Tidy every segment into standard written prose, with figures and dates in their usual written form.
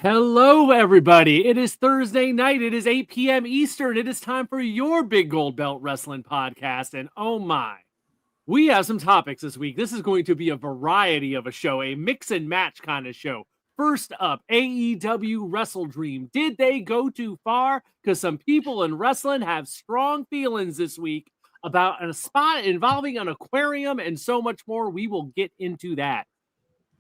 Hello, everybody. It is Thursday night. It is 8 p.m. Eastern. It is time for your Big Gold Belt Wrestling podcast. And oh my, we have some topics this week. This is going to be a variety of a show, a mix and match kind of show. First up, AEW WrestleDream. Did they go too far? Because some people in wrestling have strong feelings this week about a spot involving an aquarium and so much more. We will get into that.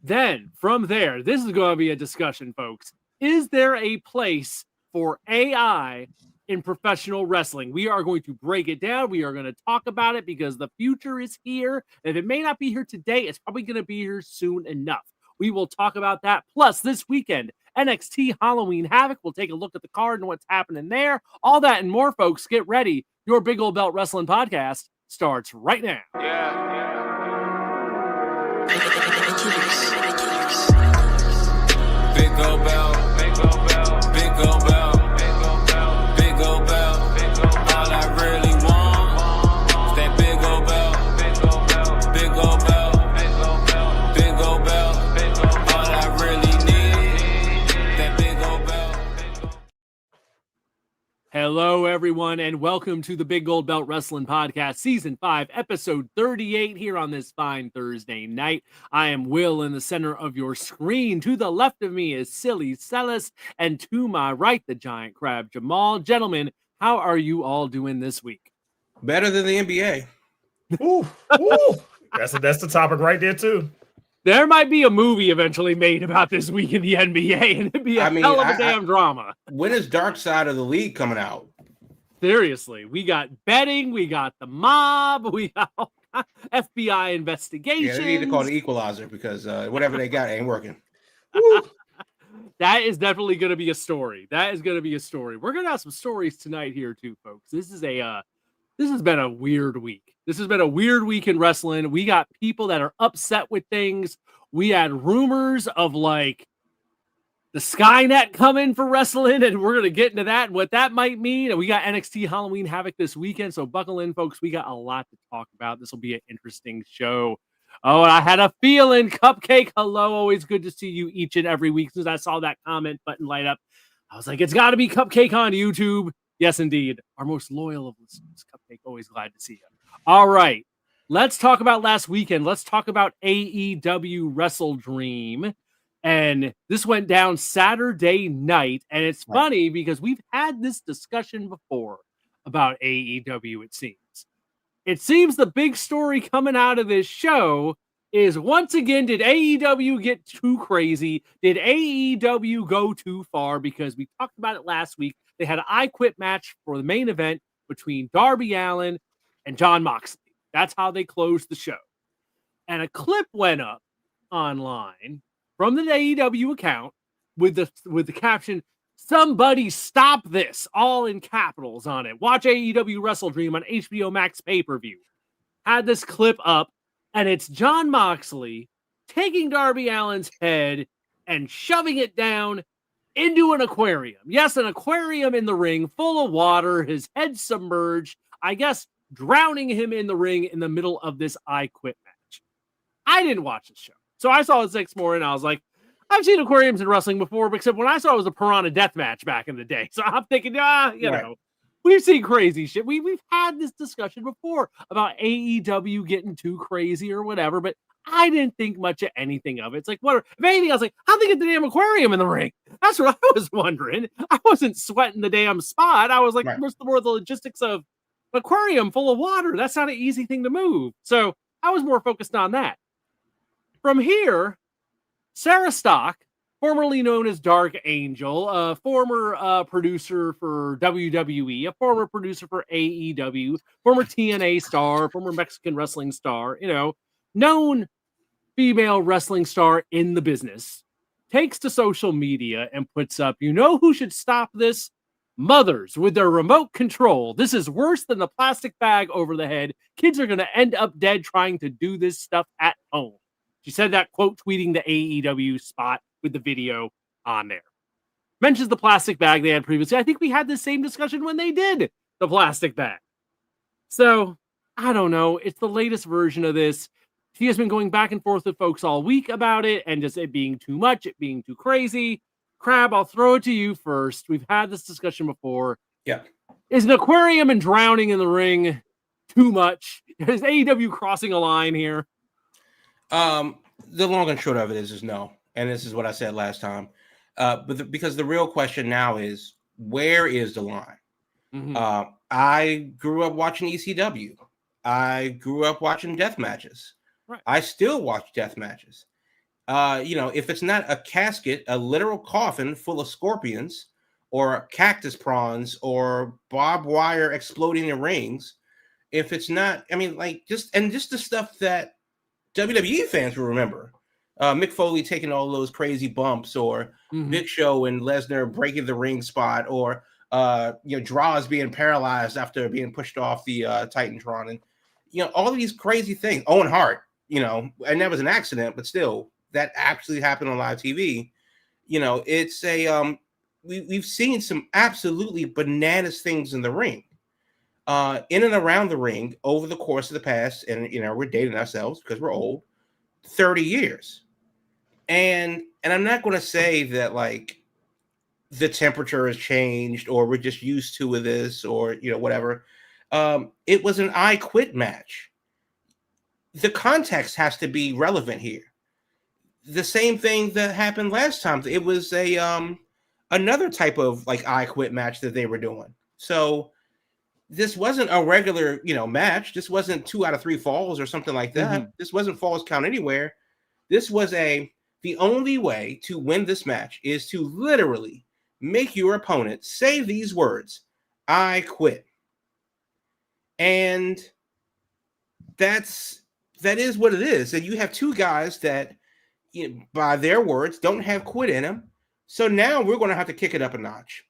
Then, from there, this is going to be a discussion, folks. Is there a place for AI in professional wrestling? We are going to break it down. We are going to talk about it because the future is here. If it may not be here today, it's probably going to be here soon enough. We will talk about that. Plus, this weekend, NXT Halloween Havoc. We'll take a look at the card and what's happening there. All that and more, folks. Get ready. Your Big Old Belt Wrestling podcast starts right now. Big Old Belt, Big Old Belt, Big Old Belt, Big Old Belt, Big Old Belt, Big Old Belt. All I really want is that Big Old Belt, Big Old Belt, Big Old Belt, Big Old Belt, Big Old Belt, Big Old Belt. All I really need that Big Old Belt. Hello, everyone, and welcome to the Big Gold Belt Wrestling Podcast, Season 5, Episode 38, here on this fine Thursday night. I am Will in the center of your screen. To the left of me is Silly Celis, and to my right, the giant crab, Jamal. Gentlemen, how are you all doing this week? Better than the NBA. Ooh. That's the topic right there, too. There might be a movie eventually made about this week in the NBA, and it'd be a hell of a damn drama. When is Dark Side of the League coming out? Seriously, we got betting, we got the mob, we got FBI investigations. Yeah, they need to call it Equalizer because whatever they got ain't working. That is definitely going to be a story. That is going to be a story. We're going to have some stories tonight here too, folks. This has been a weird week. This has been a weird week in wrestling. We got people that are upset with things. We had rumors of like the Skynet coming for wrestling, and we're going to get into that and what that might mean. And we got NXT Halloween Havoc this weekend, so buckle in, folks. We got a lot to talk about. This will be an interesting show. Oh, and I had a feeling, Cupcake, hello. Always good to see you each and every week. Since I saw that comment button light up, I was like, it's got to be Cupcake on YouTube. Yes, indeed. Our most loyal of listeners, Cupcake, always glad to see you. All right, let's talk about last weekend. Let's talk about AEW WrestleDream. And this went down Saturday night. And it's funny because we've had this discussion before about AEW, it seems. It seems the big story coming out of this show is, once again, did AEW get too crazy? Did AEW go too far? Because we talked about it last week. They had an I Quit match for the main event between Darby Allin and Jon Moxley. That's how they closed the show. And a clip went up online from the AEW account with the caption, "Somebody stop this," all in capitals on it. Watch AEW WrestleDream on HBO Max pay-per-view. Had this clip up, and it's Jon Moxley taking Darby Allin's head and shoving it down into an aquarium. Yes, an aquarium in the ring full of water, his head submerged, I guess drowning him in the ring in the middle of this I Quit match. I didn't watch the show. So I saw it next morning. I was like, I've seen aquariums in wrestling before, except when I saw it was a piranha death match back in the day. So I'm thinking, you know, we've seen crazy shit. We've had this discussion before about AEW getting too crazy or whatever, but I didn't think much of anything of it. It's like, what? If anything, I was like, how'd they get the damn aquarium in the ring? That's what I was wondering. I wasn't sweating the damn spot. I was like, what's the more the logistics of an aquarium full of water? That's not an easy thing to move. So I was more focused on that. From here, Sarah Stock, formerly known as Dark Angel, a former producer for WWE, a former producer for AEW, former TNA star, former Mexican wrestling star, known female wrestling star in the business, takes to social media and puts up, you know who should stop this? Mothers with their remote control. This is worse than the plastic bag over the head. Kids are going to end up dead trying to do this stuff at home. She said that, quote, tweeting the AEW spot with the video on there. Mentions the plastic bag they had previously. I think we had the same discussion when they did the plastic bag. So, I don't know. It's the latest version of this. She has been going back and forth with folks all week about it and just it being too much, it being too crazy. Crab, I'll throw it to you first. We've had this discussion before. Yeah. Is an aquarium and drowning in the ring too much? Is AEW crossing a line here? The long and short of it is no. And this is what I said last time. Because the real question now is, where is the line? Mm-hmm. I grew up watching ECW. I grew up watching death matches. Right. I still watch death matches. If it's not a casket, a literal coffin full of scorpions or cactus prawns or barbed wire exploding in rings, if it's not, just the stuff that WWE fans will remember. Mick Foley taking all those crazy bumps, or Big Show and Lesnar breaking the ring spot, or Draws being paralyzed after being pushed off the Titantron, and all of these crazy things. Owen Hart, and that was an accident, but still, that actually happened on live TV. It's a we've seen some absolutely bananas things in the ring, in and around the ring over the course of the past, and we're dating ourselves because we're old, 30 years. And I'm not going to say that like the temperature has changed or we're just used to with this or whatever. It was an I Quit match. The context has to be relevant here. The same thing that happened last time. It was a another type of like I Quit match that they were doing. So this wasn't a regular match. This wasn't 2 out of 3 falls or something like that. This wasn't falls count anywhere. This was the only way to win this match is to literally make your opponent say these words, I quit. And that is what it is. And you have 2 guys that, by their words, don't have quit in them. So now we're going to have to kick it up a notch.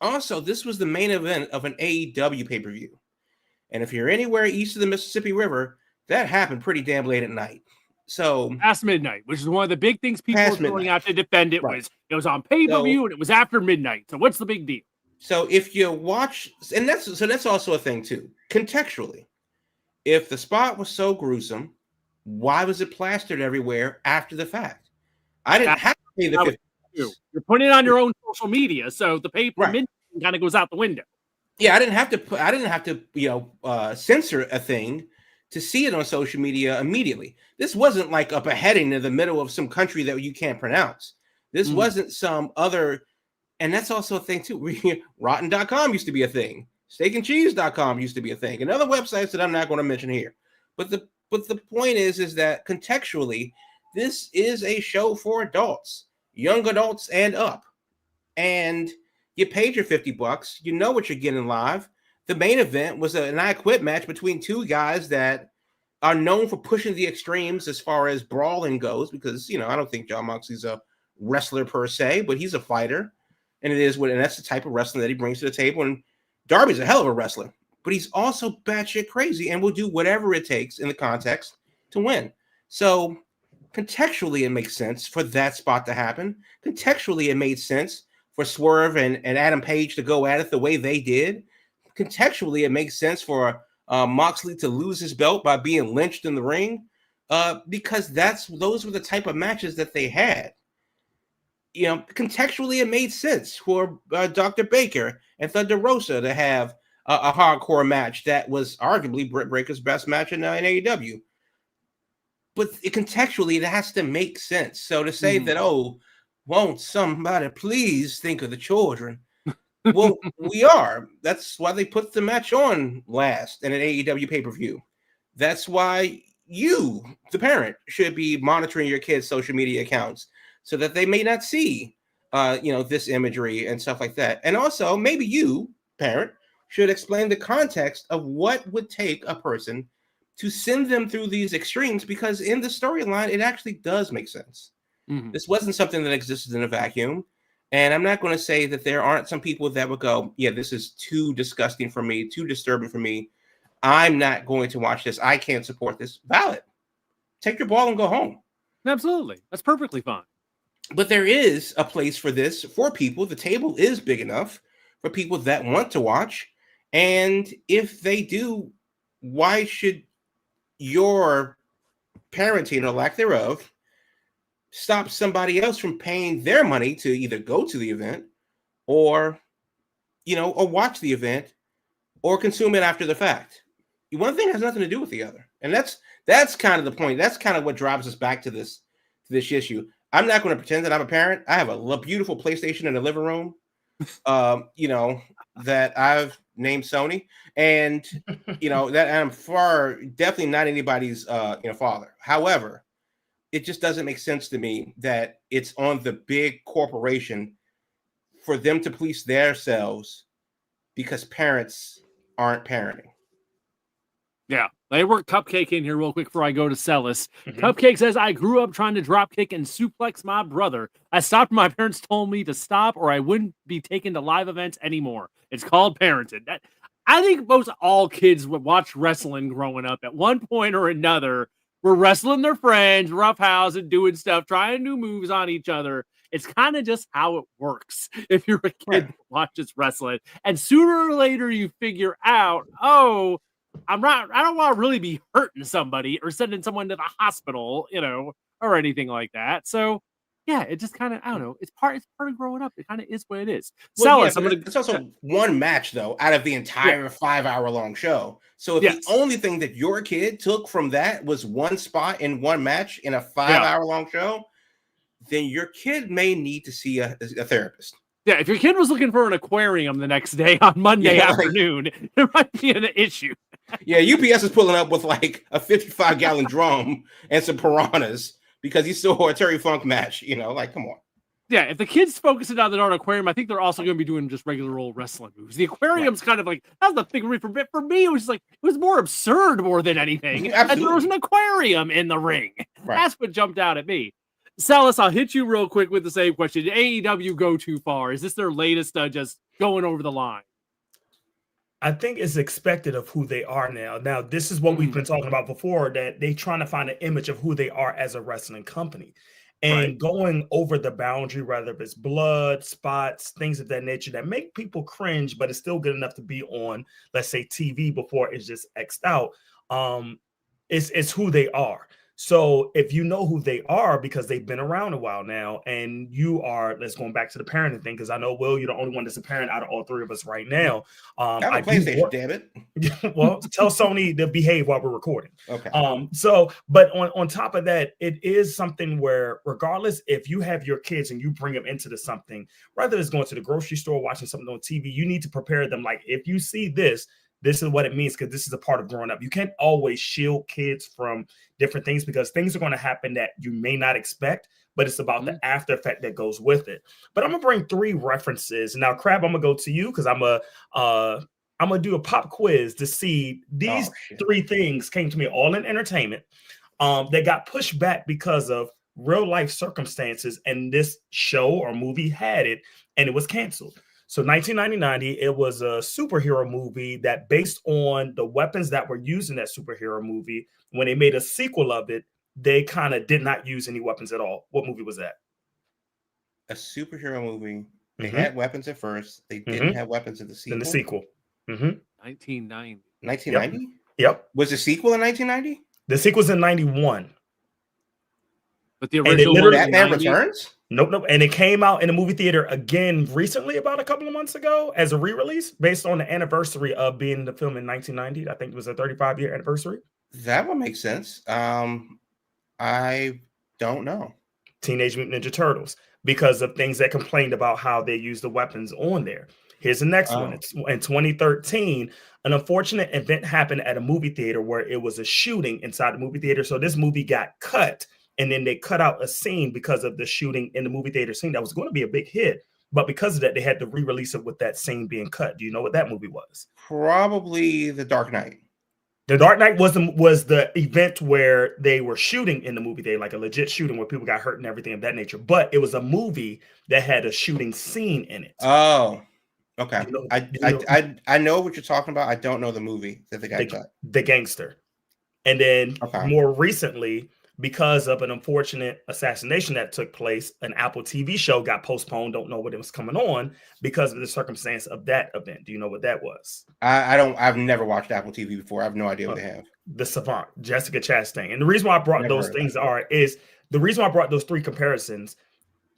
Also, this was the main event of an AEW pay-per-view. And if you're anywhere east of the Mississippi River, that happened pretty damn late at night. So past midnight, which is one of the big things people were throwing out to defend it, right. It was on pay-per-view and it was after midnight. So what's the big deal? So if you watch, and that's also a thing too, contextually, if the spot was so gruesome, why was it plastered everywhere after the fact? I didn't have to pay the 50 bucks. You're putting it on your own social media, so the pay-per-view kind of goes out the window. Yeah, I didn't have to censor a thing to see it on social media immediately. This wasn't like a beheading in the middle of some country that you can't pronounce. This wasn't some other, and that's also a thing too. Rotten.com used to be a thing. Steakandcheese.com used to be a thing. And other websites that I'm not going to mention here. But the point is that contextually, this is a show for adults, young adults and up. And you paid your 50 bucks. You know what you're getting live. The main event was an I Quit match between 2 guys that are known for pushing the extremes as far as brawling goes, because, I don't think Jon Moxley's a wrestler per se, but he's a fighter. And that's the type of wrestling that he brings to the table. And Darby's a hell of a wrestler, but he's also batshit crazy and will do whatever it takes in the context to win. So contextually, it makes sense for that spot to happen. Contextually, it made sense for Swerve and Adam Page to go at it the way they did. Contextually, it makes sense for Moxley to lose his belt by being lynched in the ring, because those were the type of matches that they had. Contextually, it made sense for Dr. Baker and Thunder Rosa to have a hardcore match that was arguably Britt Baker's best match in AEW. But contextually, it has to make sense. So to say that, won't somebody please think of the children? Well, we are. That's why they put the match on last in an AEW pay-per-view. That's why you, the parent, should be monitoring your kids' social media accounts so that they may not see, this imagery and stuff like that. And also, maybe you, parent, should explain the context of what would take a person to send them through these extremes, because in the storyline, it actually does make sense. This wasn't something that existed in a vacuum. And I'm not going to say that there aren't some people that would go, yeah, this is too disgusting for me, too disturbing for me. I'm not going to watch this. I can't support this. Valid. Take your ball and go home. Absolutely. That's perfectly fine. But there is a place for this for people. The table is big enough for people that want to watch. And if they do, why should your parenting or lack thereof stops somebody else from paying their money to either go to the event or, or watch the event or consume it after the fact. One thing has nothing to do with the other. And that's kind of the point. That's kind of what drives us back to this issue. I'm not going to pretend that I'm a parent. I have a beautiful PlayStation in the living room, that I've named Sony, and that I'm definitely not anybody's father. However, it just doesn't make sense to me that it's on the big corporation for them to police themselves because parents aren't parenting. Yeah, they work Cupcake in here real quick before I go to Celis. Cupcake says, I grew up trying to drop kick and suplex my brother. I stopped when my parents told me to stop or I wouldn't be taken to live events anymore. It's called parenting. I think most all kids would watch wrestling growing up at one point or another. We're wrestling their friends, roughhousing, doing stuff, trying new moves on each other. It's kind of just how it works if you're a kid that watches wrestling. And sooner or later you figure out, I don't want to really be hurting somebody or sending someone to the hospital, or anything like that. So yeah, it just kind of, I don't know. It's part of growing up. It kind of is what it is. Well, it's also one match though, out of the entire 5-hour-long show. So if the only thing that your kid took from that was one spot in one match in a 5-hour-long show, then your kid may need to see a therapist. Yeah, if your kid was looking for an aquarium the next day on Monday afternoon, there might be an issue. Yeah, UPS is pulling up with like a 55-gallon drum and some piranhas because he saw a Terry Funk match, come on. Yeah, if the kid's focusing on the darn aquarium, I think they're also going to be doing just regular old wrestling moves. The aquarium's kind of like, that's the thing for me. It was like, it was more absurd more than anything. And there was an aquarium in the ring. Right. That's what jumped out at me. Celis, I'll hit you real quick with the same question. Did AEW go too far? Is this their latest just going over the line? I think it's expected of who they are now. Now, this is what we've been talking about before, that they trying to find an image of who they are as a wrestling company. And going over the boundary, whether it's blood, spots, things of that nature that make people cringe, but it's still good enough to be on, let's say, TV before it's just X'd out. It's who they are. So if you know who they are because they've been around a while now, and you are, let's go back to the parenting thing, because I know, Will, you're the only one that's a parent out of all three of us right now. I have a PlayStation, damn it. Well, tell Sony to behave while we're recording. Okay. But on top of that, it is something where regardless if you have your kids and you bring them into something, whether it's going to the grocery store, watching something on TV, you need to prepare them. Like, if you see this is what it means, because this is a part of growing up. You can't always shield kids from different things because things are going to happen that you may not expect, but it's about the after effect that goes with it. But I'm going to bring 3 references. Now, Crab, I'm going to go to you because I'm going to do a pop quiz to see these 3 things came to me all in entertainment. They got pushed back because of real life circumstances, and this show or movie had it, and it was canceled. So 1990, it was a superhero movie that based on the weapons that were used in that superhero movie. When they made a sequel of it, they kind of did not use any weapons at all. What movie was that? A superhero movie. They had weapons at first. They didn't have weapons in the sequel. 1990. 1990? Yep. Was the sequel in 1990? The sequel's in 91. But the original Batman Returns? Nope. And it came out in the movie theater again recently, about a couple of months ago, as a re-release based on the anniversary of being the film in 1990. I think it was a 35-year anniversary. That would make sense. I don't know. Teenage Mutant Ninja Turtles, because of things that complained about how they used the weapons on there. Here's the next one. It's in 2013, an unfortunate event happened at a movie theater where it was a shooting inside the movie theater. So this movie got cut. And then they cut out a scene because of the shooting in the movie theater scene that was going to be a big hit. But because of that, they had to re-release it with that scene being cut. Do you know what that movie was? Probably The Dark Knight. The Dark Knight was the event where they were shooting in the movie theater, like a legit shooting where people got hurt and everything of that nature. But it was a movie that had a shooting scene in it. Oh, okay. I know what you're talking about. I don't know the movie that the guy cut. The Gangster. And then more recently, because of an unfortunate assassination that took place, an Apple TV show got postponed. Don't know what it was coming on because of the circumstance of that event. Do you know what that was? I've never watched Apple TV before. I have no idea what they have. The Savant, Jessica Chastain. And the reason why I brought those things is the reason I brought those three comparisons,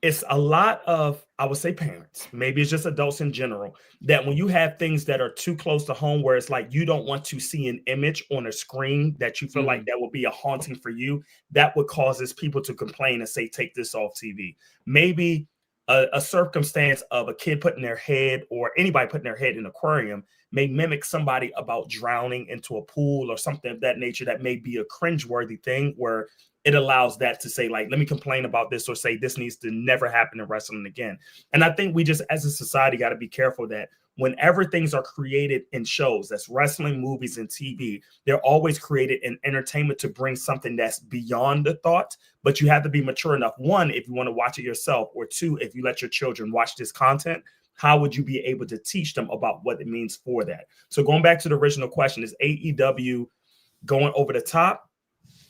it's a lot of, I would say, parents, maybe it's just adults in general, that when you have things that are too close to home, where it's like you don't want to see an image on a screen that you feel like that will be a haunting for you, that would causes people to complain and say, take this off TV. Maybe a circumstance of a kid putting their head, or anybody putting their head in an aquarium, may mimic somebody about drowning into a pool or something of that nature that may be a cringeworthy thing, where it allows that to say, like, let me complain about this, or say this needs to never happen in wrestling again. And I think we just, as a society, got to be careful that whenever things are created in shows, that's wrestling, movies, and TV, they're always created in entertainment to bring something that's beyond the thought. But you have to be mature enough, one, if you want to watch it yourself, or two, if you let your children watch this content, how would you be able to teach them about what it means for that? So going back to the original question, is AEW going over the top?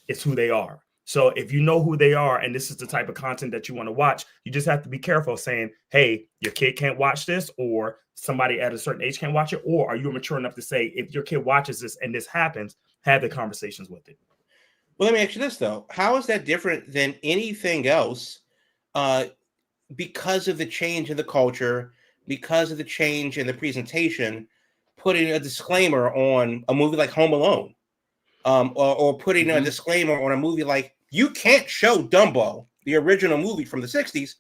It's who they are. So if you know who they are, and this is the type of content that you want to watch, you just have to be careful saying, hey, your kid can't watch this, or somebody at a certain age can't watch it. Or are you mature enough to say, if your kid watches this and this happens, have the conversations with it? Well, let me ask you this, though. How is that different than anything else because of the change in the culture, because of the change in the presentation, putting a disclaimer on a movie like Home Alone, or putting a disclaimer on a movie like, you can't show Dumbo, the original movie from the 60s,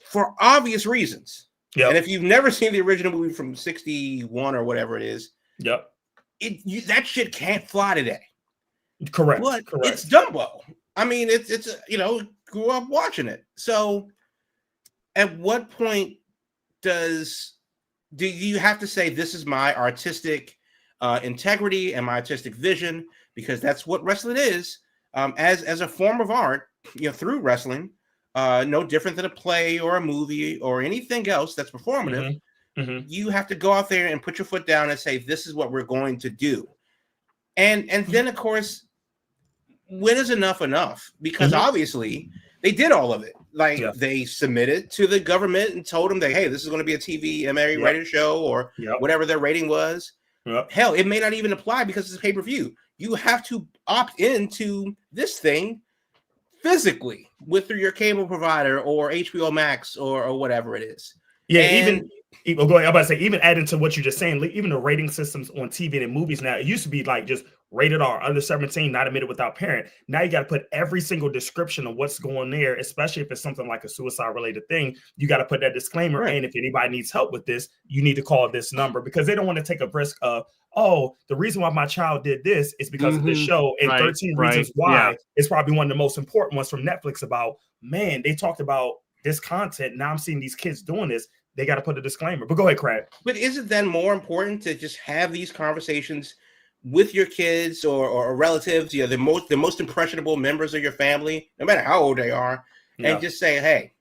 for obvious reasons. Yep. And if you've never seen the original movie from 61 or whatever it is, yep, that shit can't fly today. Correct. But correct. It's Dumbo. I mean, it's grew up watching it. So at what point do you have to say, this is my artistic integrity and my artistic vision, because that's what wrestling is, as a form of art, through wrestling, no different than a play or a movie or anything else that's performative. You have to go out there and put your foot down and say, this is what we're going to do. And then, of course, when is enough? Because obviously they did all of it. Like, they submitted to the government and told them that, hey, this is going to be a TVMA rated show, or whatever their rating was. Hell, it may not even apply because it's a pay-per-view. You have to opt into this thing physically through your cable provider or HBO Max or whatever it is. Yeah, and even go ahead. I'm about to say, even adding to what you're just saying, even the rating systems on TV and movies now, it used to be like just rated R, under 17, not admitted without parent. Now you got to put every single description of what's going there, especially if it's something like a suicide related thing. You got to put that disclaimer. Right. And if anybody needs help with this, you need to call this number, because they don't want to take a risk of, oh, the reason why my child did this is because of this show, and 13 reasons why is probably one of the most important ones from Netflix about, man, they talked about this content. Now I'm seeing these kids doing this. They got to put a disclaimer. But go ahead, Craig. But is it then more important to just have these conversations with your kids or relatives, the most impressionable members of your family, no matter how old they are, and just say, hey,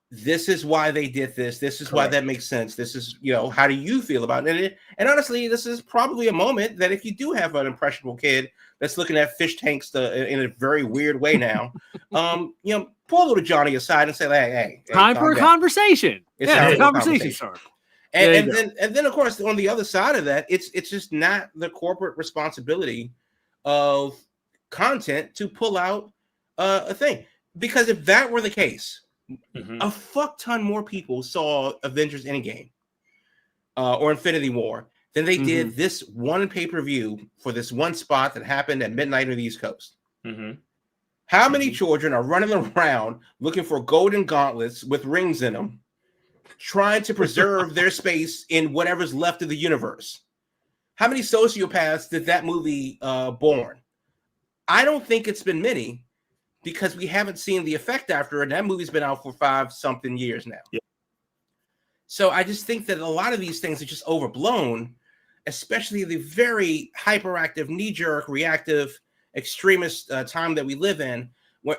this is why they did this. This is why that makes sense. This is, how do you feel about it? And honestly, this is probably a moment that if you do have an impressionable kid that's looking at fish tanks in a very weird way now, pull little Johnny aside and say, hey, time for a conversation. It's a conversation starter. And then of course, on the other side of that, it's just not the corporate responsibility of content to pull out a thing. Because if that were the case, a fuck ton more people saw Avengers Endgame or Infinity War than they did this one pay-per-view for this one spot that happened at midnight on the East Coast. How many children are running around looking for golden gauntlets with rings in them, trying to preserve their space in whatever's left of the universe? How many sociopaths did that movie born? I don't think it's been many, because we haven't seen the effect after it. That movie's been out for 5-something years now. Yeah. So I just think that a lot of these things are just overblown, especially the very hyperactive, knee-jerk, reactive, extremist time that we live in, where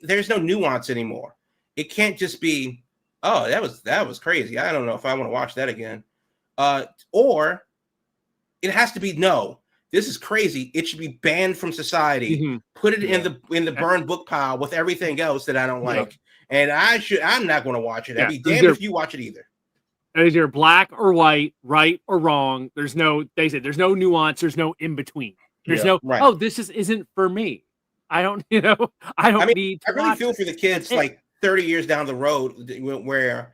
there's no nuance anymore. It can't just be, oh, that was crazy. I don't know if I want to watch that again. Or it has to be, no, this is crazy. It should be banned from society. Put it in the burned book pile with everything else that I don't like. And I'm not going to watch it. I'd be damned if you watch it either. Is either black or white, right or wrong. There's no nuance. There's no in between. There's no, oh, this isn't for me. I don't, you know, I don't need to I really watch feel for the kids it. like 30 years down the road where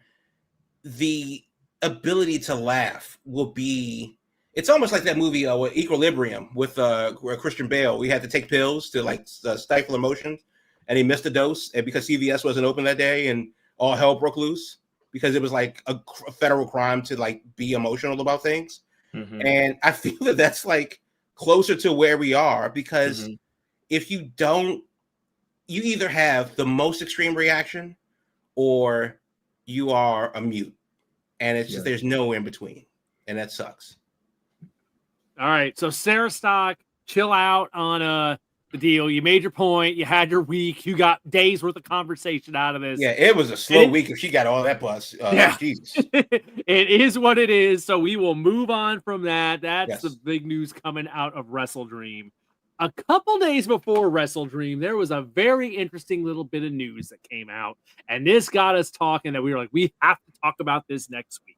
the ability to laugh will be. It's almost like that movie Equilibrium with Christian Bale. We had to take pills to like stifle emotions, and he missed a dose, and because CVS wasn't open that day, and all hell broke loose because it was like a federal crime to like be emotional about things. Mm-hmm. And I feel that that's like closer to where we are, because if you don't, you either have the most extreme reaction or you are a mute, and it's just there's no in between, and that sucks. All right, so Sarah Stock, chill out on the deal. You made your point. You had your week. You got days worth of conversation out of this. Yeah, it was a slow week if she got all that buzz. Yeah, Jesus. It is what it is. So we will move on from that. That's the Yes. big news coming out of WrestleDream. A couple days before WrestleDream, there was a very interesting little bit of news that came out, and this got us talking. That we were like, we have to talk about this next week.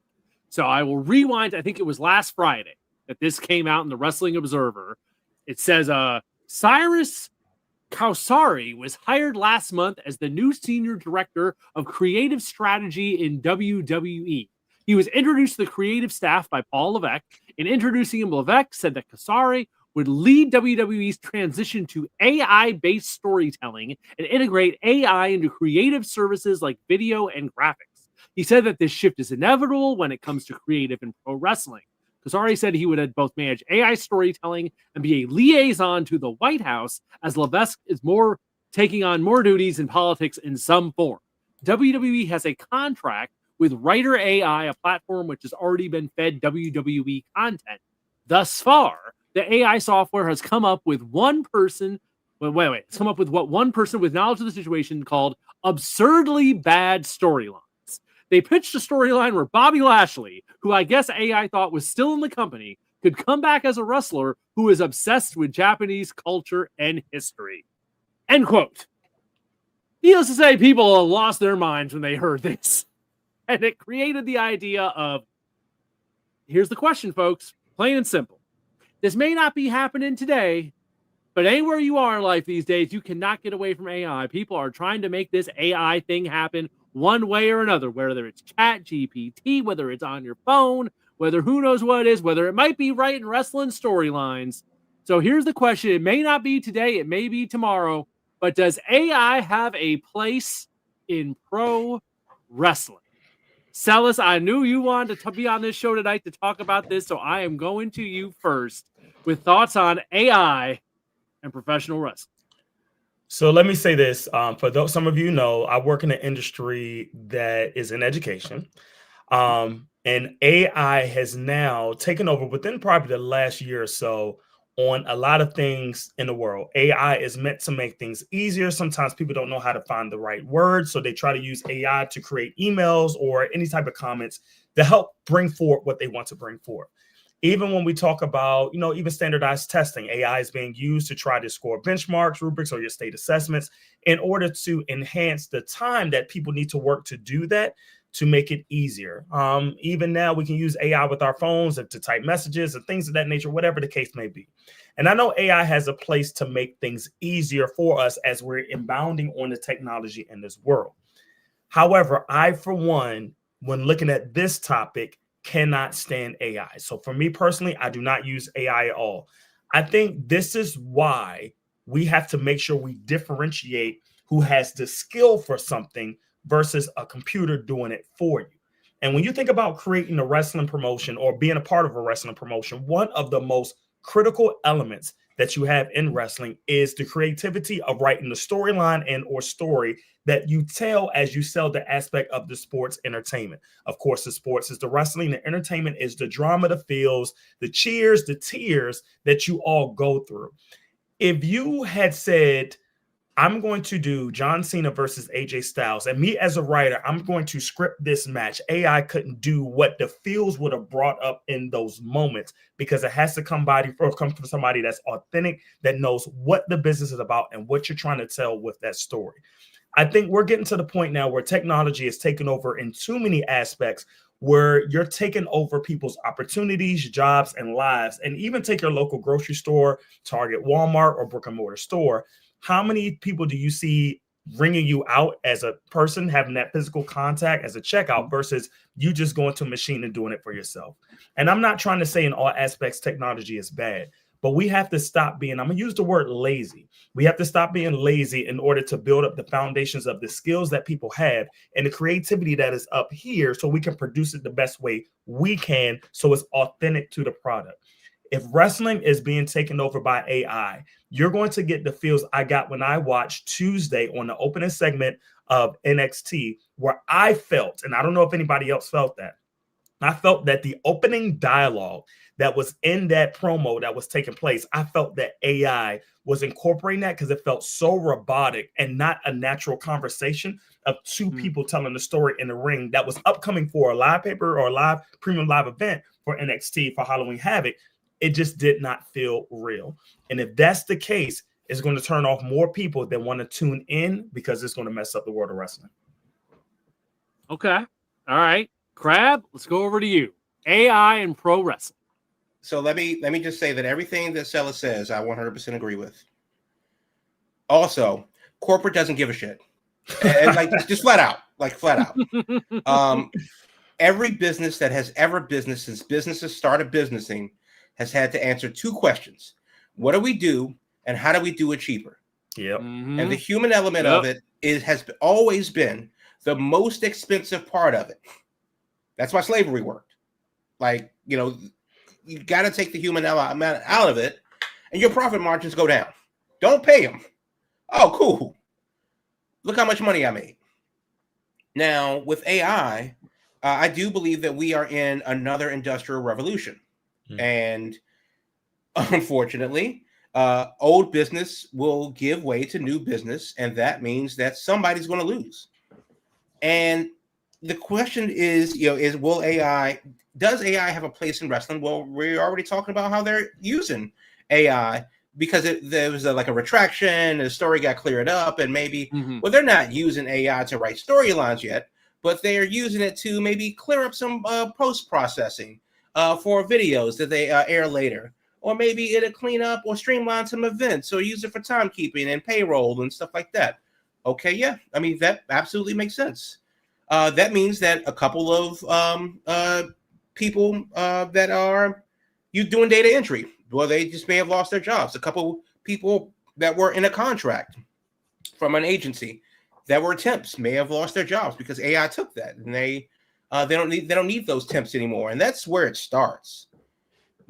So I will rewind. I think it was last Friday that this came out in the Wrestling Observer. It says, Cyrus Kausari was hired last month as the new senior director of creative strategy in WWE. He was introduced to the creative staff by Paul Levesque. In introducing him, Levesque said that Kausari would lead WWE's transition to AI-based storytelling and integrate AI into creative services like video and graphics. He said that this shift is inevitable when it comes to creative and pro wrestling. Kausari said he would both manage AI storytelling and be a liaison to the White House, as Levesque is taking on more duties in politics in some form. WWE has a contract with Writer AI, a platform which has already been fed WWE content. Thus far, the AI software has come up with one person. It's come up with what one person with knowledge of the situation called absurdly bad storylines. They pitched a storyline where Bobby Lashley, who I guess AI thought was still in the company, could come back as a wrestler who is obsessed with Japanese culture and history. End quote. Needless to say, people lost their minds when they heard this. And it created the idea of, here's the question, folks, plain and simple. This may not be happening today, but anywhere you are in life these days, you cannot get away from AI. People are trying to make this AI thing happen one way or another, whether it's Chat GPT, whether it's on your phone, whether who knows what it is, whether it might be writing wrestling storylines. So here's the question. It may not be today, it may be tomorrow, but does AI have a place in pro wrestling? Celis, I knew you wanted to be on this show tonight to talk about this, so I am going to you first with thoughts on AI and professional wrestling. So let me say this. For those, some of you know, I work in an industry that is in education. And AI has now taken over within probably the last year or so on a lot of things in the world. AI is meant to make things easier. Sometimes people don't know how to find the right words, so they try to use AI to create emails or any type of comments to help bring forward what they want to bring forward. Even when we talk about, even standardized testing, AI is being used to try to score benchmarks, rubrics, or your state assessments in order to enhance the time that people need to work to do that, to make it easier. Even now, we can use AI with our phones and to type messages and things of that nature, whatever the case may be. And I know AI has a place to make things easier for us as we're inbounding on the technology in this world. However, I, for one, when looking at this topic, cannot stand AI. So for me personally, I do not use AI at all. I think this is why we have to make sure we differentiate who has the skill for something versus a computer doing it for you. And when you think about creating a wrestling promotion or being a part of a wrestling promotion, one of the most critical elements that you have in wrestling is the creativity of writing the storyline and or story that you tell as you sell the aspect of the sports entertainment. Of course, the sports is the wrestling, the entertainment is the drama, the feels, the cheers, the tears that you all go through. If you had said, I'm going to do John Cena versus AJ Styles, and me as a writer, I'm going to script this match, AI couldn't do what the feels would have brought up in those moments, because it has to come from somebody that's authentic, that knows what the business is about and what you're trying to tell with that story. I think we're getting to the point now where technology is taking over in too many aspects, where you're taking over people's opportunities, jobs, and lives. And even take your local grocery store, Target, Walmart, or brick and mortar store. How many people do you see ringing you out as a person, having that physical contact as a checkout versus you just going to a machine and doing it for yourself? And I'm not trying to say in all aspects technology is bad, but we have to stop being, I'm going to use the word lazy. We have to stop being lazy in order to build up the foundations of the skills that people have and the creativity that is up here so we can produce it the best way we can so it's authentic to the product. If wrestling is being taken over by AI, you're going to get the feels I got when I watched Tuesday on the opening segment of NXT, where I felt, and I don't know if anybody else felt that, I felt that the opening dialogue that was in that promo that was taking place, I felt that AI was incorporating that because it felt so robotic and not a natural conversation of two people telling the story in the ring that was upcoming for a live paper or a live premium live event for NXT for Halloween Havoc. It just did not feel real. And if that's the case, it's going to turn off more people that want to tune in because it's going to mess up the world of wrestling. Okay. All right. Crab, let's go over to you. AI and pro wrestling. So let me just say that everything that Sella says, I 100% agree with. Also, corporate doesn't give a shit. And like just flat out. Every business that has ever business since businesses started businessing has had to answer two questions. What do we do and how do we do it cheaper? Yep. And the human element of it has always been the most expensive part of it. That's why slavery worked. Like, you know, you got to take the human element out of it and your profit margins go down. Don't pay them. Oh, cool. Look how much money I made. Now, with AI, I do believe that we are in another industrial revolution. And unfortunately, old business will give way to new business, and that means that somebody's going to lose. And the question is, does AI have a place in wrestling? Well, we're already talking about how they're using AI because there was a retraction, and the story got cleared up, and maybe, well, they're not using AI to write storylines yet, but they're using it to maybe clear up some post-processing for videos that they air later. Or maybe it'll clean up or streamline some events or use it for timekeeping and payroll and stuff like that. Okay, yeah. I mean, that absolutely makes sense. That means that a couple of people that are doing data entry, well, they just may have lost their jobs. A couple people that were in a contract from an agency that were temps may have lost their jobs because AI took that, and they don't need those temps anymore. And that's where it starts.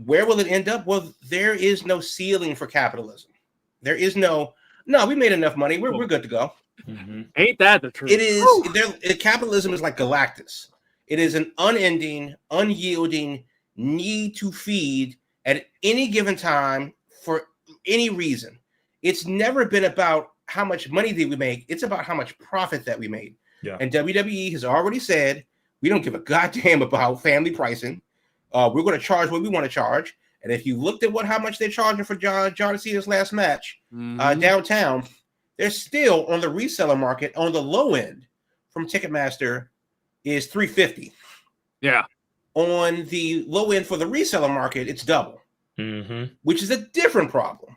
Where will it end up? Well, there is no ceiling for capitalism. There is no, we made enough money. We're good to go. Ain't that the truth? It is. Capitalism is like Galactus. It is an unending, unyielding need to feed at any given time for any reason. It's never been about how much money did we make. It's about how much profit that we made. Yeah. And WWE has already said, we don't give a goddamn about family pricing. We're going to charge what we want to charge. And if you looked at how much they're charging for John Cena's last match downtown, they're still on the reseller market on the low end from Ticketmaster is $350. Yeah. On the low end for the reseller market, it's double, which is a different problem.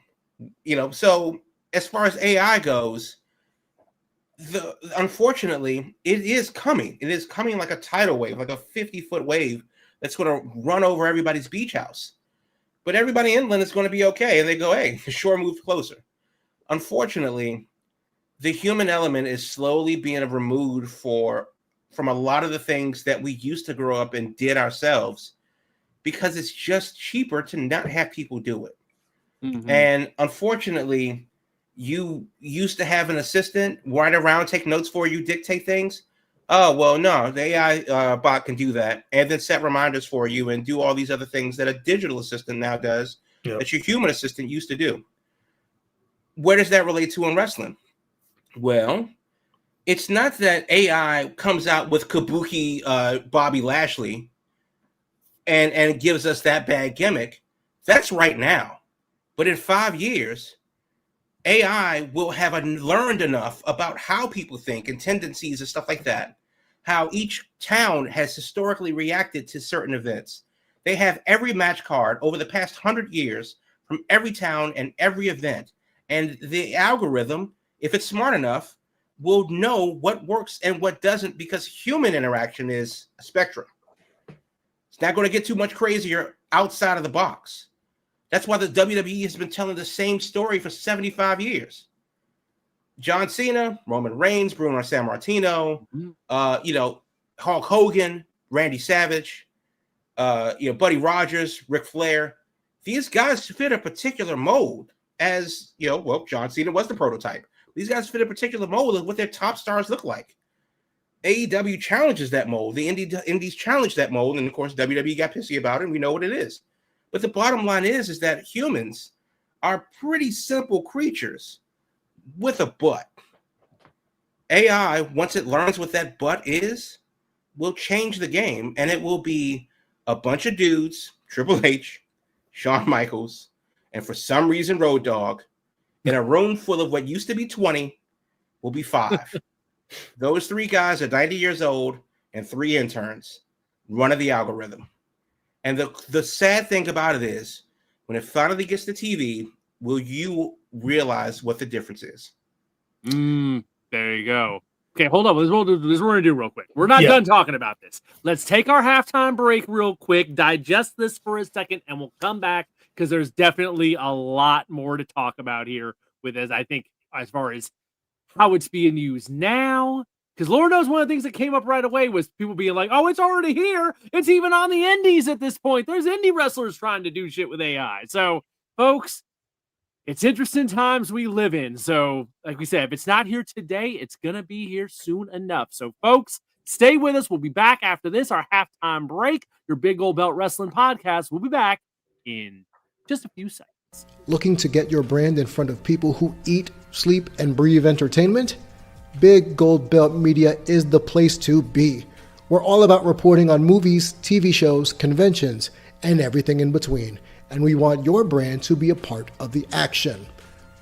So as far as AI goes, unfortunately, it is coming. It is coming like a tidal wave, like a 50-foot wave that's going to run over everybody's beach house. But everybody inland is going to be okay. And they go, hey, the shore moved closer. Unfortunately, the human element is slowly being removed from a lot of the things that we used to grow up and did ourselves because it's just cheaper to not have people do it. And unfortunately, you used to have an assistant ride around, take notes for you, dictate things. Oh, well, no, the AI bot can do that and then set reminders for you and do all these other things that a digital assistant now does that your human assistant used to do. Where does that relate to in wrestling? Well, it's not that AI comes out with Kabuki Bobby Lashley and gives us that bad gimmick. That's right now. But in 5 years, AI will have learned enough about how people think and tendencies and stuff like that, how each town has historically reacted to certain events. They have every match card over the past 100 years from every town and every event, And the algorithm, if it's smart enough, will know what works and what doesn't, because human interaction is a spectrum. It's not going to get too much crazier outside of the box. That's why the WWE has been telling the same story for 75 years. John Cena, Roman Reigns, Bruno Sammartino, Hulk Hogan, Randy Savage, Buddy Rogers, Ric Flair. These guys fit a particular mold, as John Cena was the prototype. These guys fit a particular mold of what their top stars look like. AEW challenges that mold. The indies challenge that mold, and of course WWE got pissy about it, and we know what it is. But the bottom line is that humans are pretty simple creatures with a butt. AI, once it learns what that butt is, will change the game, and it will be a bunch of dudes, Triple H, Shawn Michaels, and for some reason Road Dogg, in a room full of what used to be 20 will be 5. Those 3 guys are 90 years old and 3 interns running the algorithm. And the sad thing about it is, when it finally gets to TV, will you realize what the difference is? There you go. Okay, hold on. This is what we're going to do real quick. We're not done talking about this. Let's take our halftime break real quick, digest this for a second, and we'll come back, because there's definitely a lot more to talk about here with this, I think, as far as how it's being used now. Because Lord knows one of the things that came up right away was people being like, oh, it's already here. It's even on the indies at this point. There's indie wrestlers trying to do shit with AI. So, folks, it's interesting times we live in. So, like we said, if it's not here today, it's going to be here soon enough. So, folks, stay with us. We'll be back after this, our halftime break. Your Big Gold Belt Wrestling Podcast. We'll be back in just a few seconds. Looking to get your brand in front of people who eat, sleep, and breathe entertainment? Big Gold Belt Media is the place to be. We're all about reporting on movies, TV shows, conventions, and everything in between. And we want your brand to be a part of the action.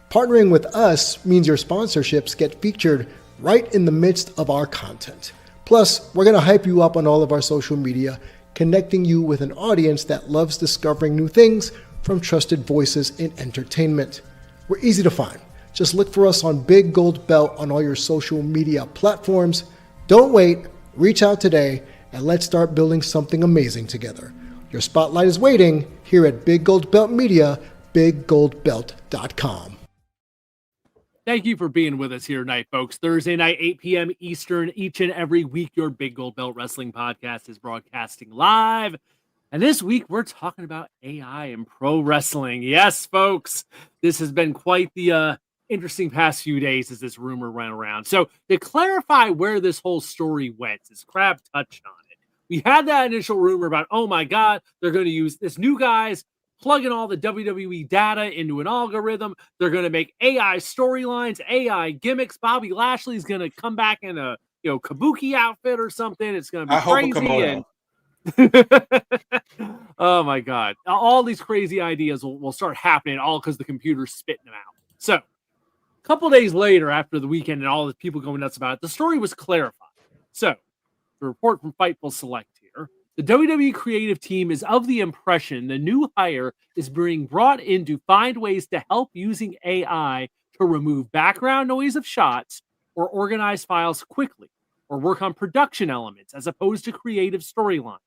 Partnering with us means your sponsorships get featured right in the midst of our content. Plus, we're going to hype you up on all of our social media, connecting you with an audience that loves discovering new things from trusted voices in entertainment. We're easy to find. Just look for us on Big Gold Belt on all your social media platforms. Don't wait, reach out today, and let's start building something amazing together. Your spotlight is waiting here at Big Gold Belt Media, biggoldbelt.com. Thank you for being with us here tonight, folks. Thursday night, 8 p.m. Eastern, each and every week, your Big Gold Belt Wrestling Podcast is broadcasting live. And this week, we're talking about AI and pro wrestling. Yes, folks, this has been quite the interesting past few days as this rumor went around. So to clarify where this whole story went, as Crab touched on it, we had that initial rumor about, oh my God, they're going to use this new guy's plugging all the WWE data into an algorithm. They're going to make AI storylines, AI gimmicks. Bobby Lashley's going to come back in a kabuki outfit or something. It's going to be crazy. Oh my God. All these crazy ideas will start happening all because the computer's spitting them out. So a couple days later, after the weekend and all the people going nuts about it, the story was clarified. So the report from Fightful Select here, the WWE creative team is of the impression the new hire is being brought in to find ways to help using AI to remove background noise of shots or organize files quickly or work on production elements as opposed to creative storylines.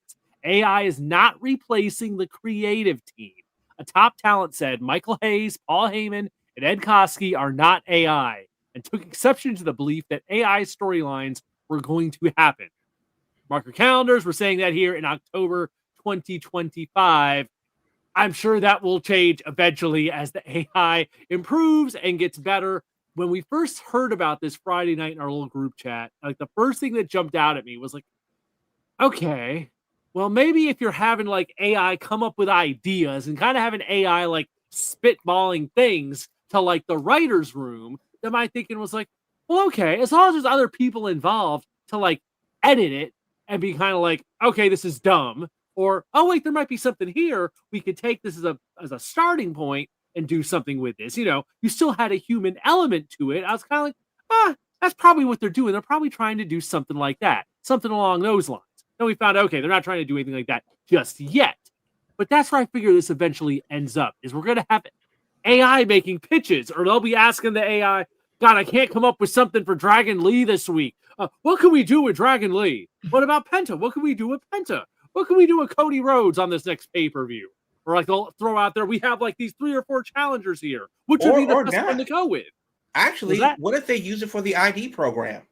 AI is not replacing the creative team. A top talent said Michael Hayes, Paul Heyman, and Ed Koskey are not AI, and took exception to the belief that AI storylines were going to happen. Mark your calendars. We're saying that here in October 2025. I'm sure that will change eventually as the AI improves and gets better. When we first heard about this Friday night in our little group chat, like the first thing that jumped out at me was like, okay, well, maybe if you're having like AI come up with ideas and kind of having AI like spitballing things to like the writer's room, then my thinking was like, well, okay, as long as there's other people involved to like edit it and be kind of like, okay, this is dumb, or oh wait, there might be something here. We could take this as a starting point and do something with this. You still had a human element to it. I was kind of like, that's probably what they're doing. They're probably trying to do something like that, something along those lines. Then we found out, okay, they're not trying to do anything like that just yet. But that's where I figure this eventually ends up, is we're going to have AI making pitches, or they'll be asking the AI, God, I can't come up with something for Dragon Lee this week. What can we do with Dragon Lee? What about Penta? What can we do with Penta? What can we do with Cody Rhodes on this next pay-per-view? Or like they'll throw out there, we have like these 3 or 4 challengers here. Which would be the best one to go with? Actually, what if they use it for the ID program?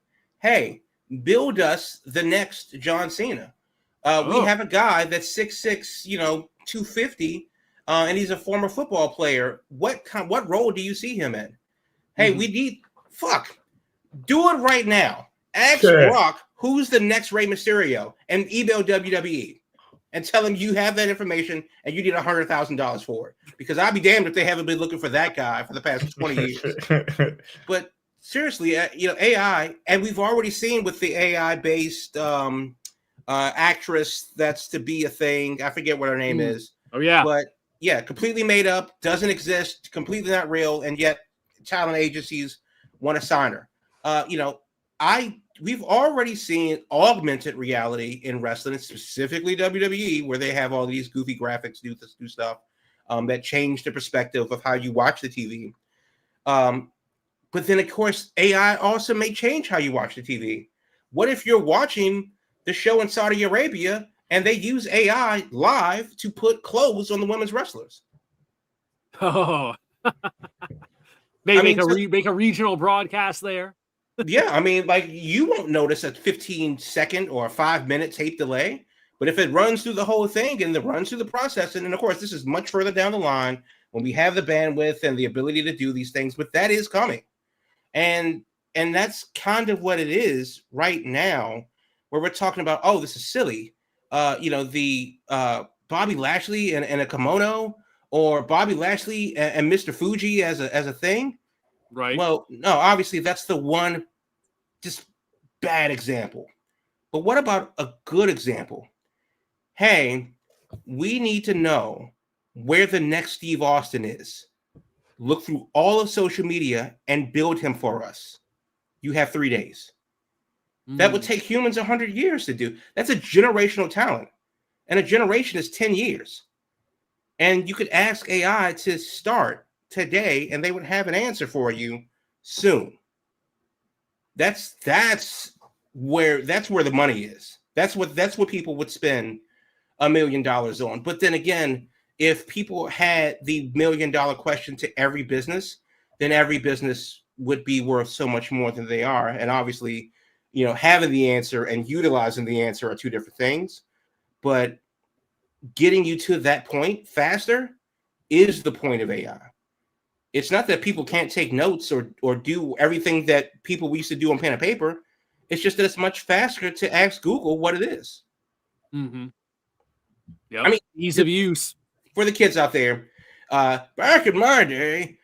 Hey, build us the next John Cena. We have a guy that's 6'6", 250, and he's a former football player. What role do you see him in? Hey, we need do it right now. Ask Brock who's the next Rey Mysterio and email WWE and tell him you have that information and you need $100,000 for it. Because I'll be damned if they haven't been looking for that guy for the past 20 years. But seriously, AI, and we've already seen with the AI-based actress that's to be a thing. I forget what her name is. Oh, yeah. But yeah, completely made up, doesn't exist, completely not real, and yet talent agencies want to sign her. We've already seen augmented reality in wrestling, specifically WWE, where they have all these goofy graphics, do stuff that change the perspective of how you watch the TV. But then, of course, AI also may change how you watch the TV. What if you're watching the show in Saudi Arabia and they use AI live to put clothes on the women's wrestlers? Oh, make a regional broadcast there. Yeah, I mean, like, you won't notice a 15-second or a 5-minute tape delay, but if it runs through the whole thing and it runs through the processing, and of course, this is much further down the line when we have the bandwidth and the ability to do these things, but that is coming. And that's kind of what it is right now, where we're talking about, oh, this is silly. The Bobby Lashley and a kimono, or Bobby Lashley and Mr. Fuji as a thing. Right. Well, no, obviously that's the one just bad example. But what about a good example? Hey, we need to know where the next Steve Austin is. Look through all of social media and build him for us. You have 3 days. That would take humans 100 years to do. That's a generational talent. And a generation is 10 years. And you could ask AI to start today and they would have an answer for you soon. That's where the money is. That's what people would spend $1 million on. But then again, if people had the $1 million question to every business, then every business would be worth so much more than they are. And obviously, having the answer and utilizing the answer are two different things. But getting you to that point faster is the point of AI. It's not that people can't take notes or do everything that we used to do on pen and paper. It's just that it's much faster to ask Google what it is. Mm-hmm. Yeah. I mean, ease of use. For the kids out there, back in my day,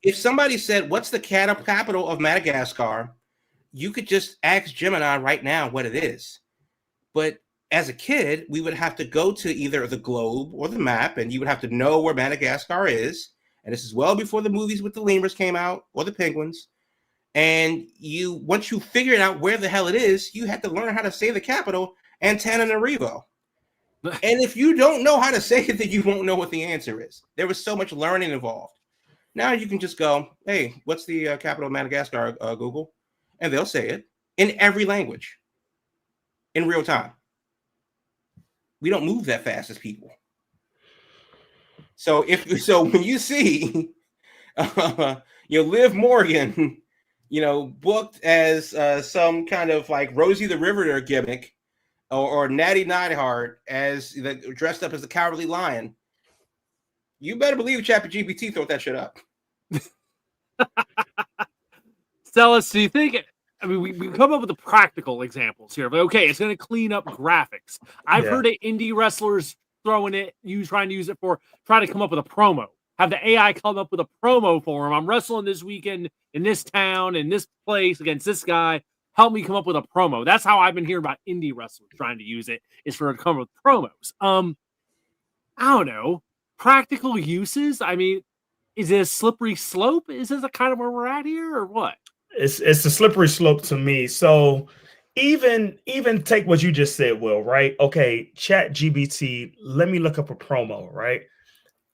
if somebody said, what's the capital of Madagascar? You could just ask Gemini right now what it is. But as a kid, we would have to go to either the globe or the map, and you would have to know where Madagascar is. And this is well before the movies with the lemurs came out or the penguins. And once you figured out where the hell it is, you had to learn how to say the capital, Antananarivo. And if you don't know how to say it, then you won't know what the answer is. There was so much learning involved. Now you can just go, hey, what's the capital of Madagascar, Google? And they'll say it in every language in real time. We don't move that fast as people. So when you see Liv Morgan, booked as some kind of like Rosie the Riveter gimmick, or Natty Neidhart as dressed up as the Cowardly Lion, you better believe ChatGPT thought that shit up. Celis, do you think? I mean, we come up with the practical examples here, but okay, it's going to clean up graphics. I've heard of indie wrestlers trying to use it for trying to come up with a promo. Have the AI come up with a promo for him. I'm wrestling this weekend in this town, in this place against this guy. Help me come up with a promo. That's how I've been hearing about indie wrestlers trying to use it, is for to come up with promos. I don't know. Practical uses. I mean, is it a slippery slope? Is this kind of where we're at here, or what? It's a slippery slope to me. So even take what you just said, Will, right? Okay, ChatGPT, let me look up a promo, right?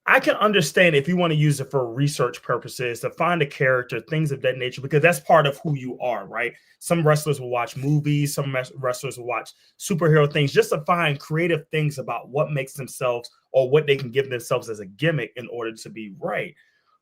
I can understand if you want to use it for research purposes, to find a character, things of that nature, because that's part of who you are, right? Some wrestlers will watch movies, some wrestlers will watch superhero things, just to find creative things about what makes themselves or what they can give themselves as a gimmick in order to be right.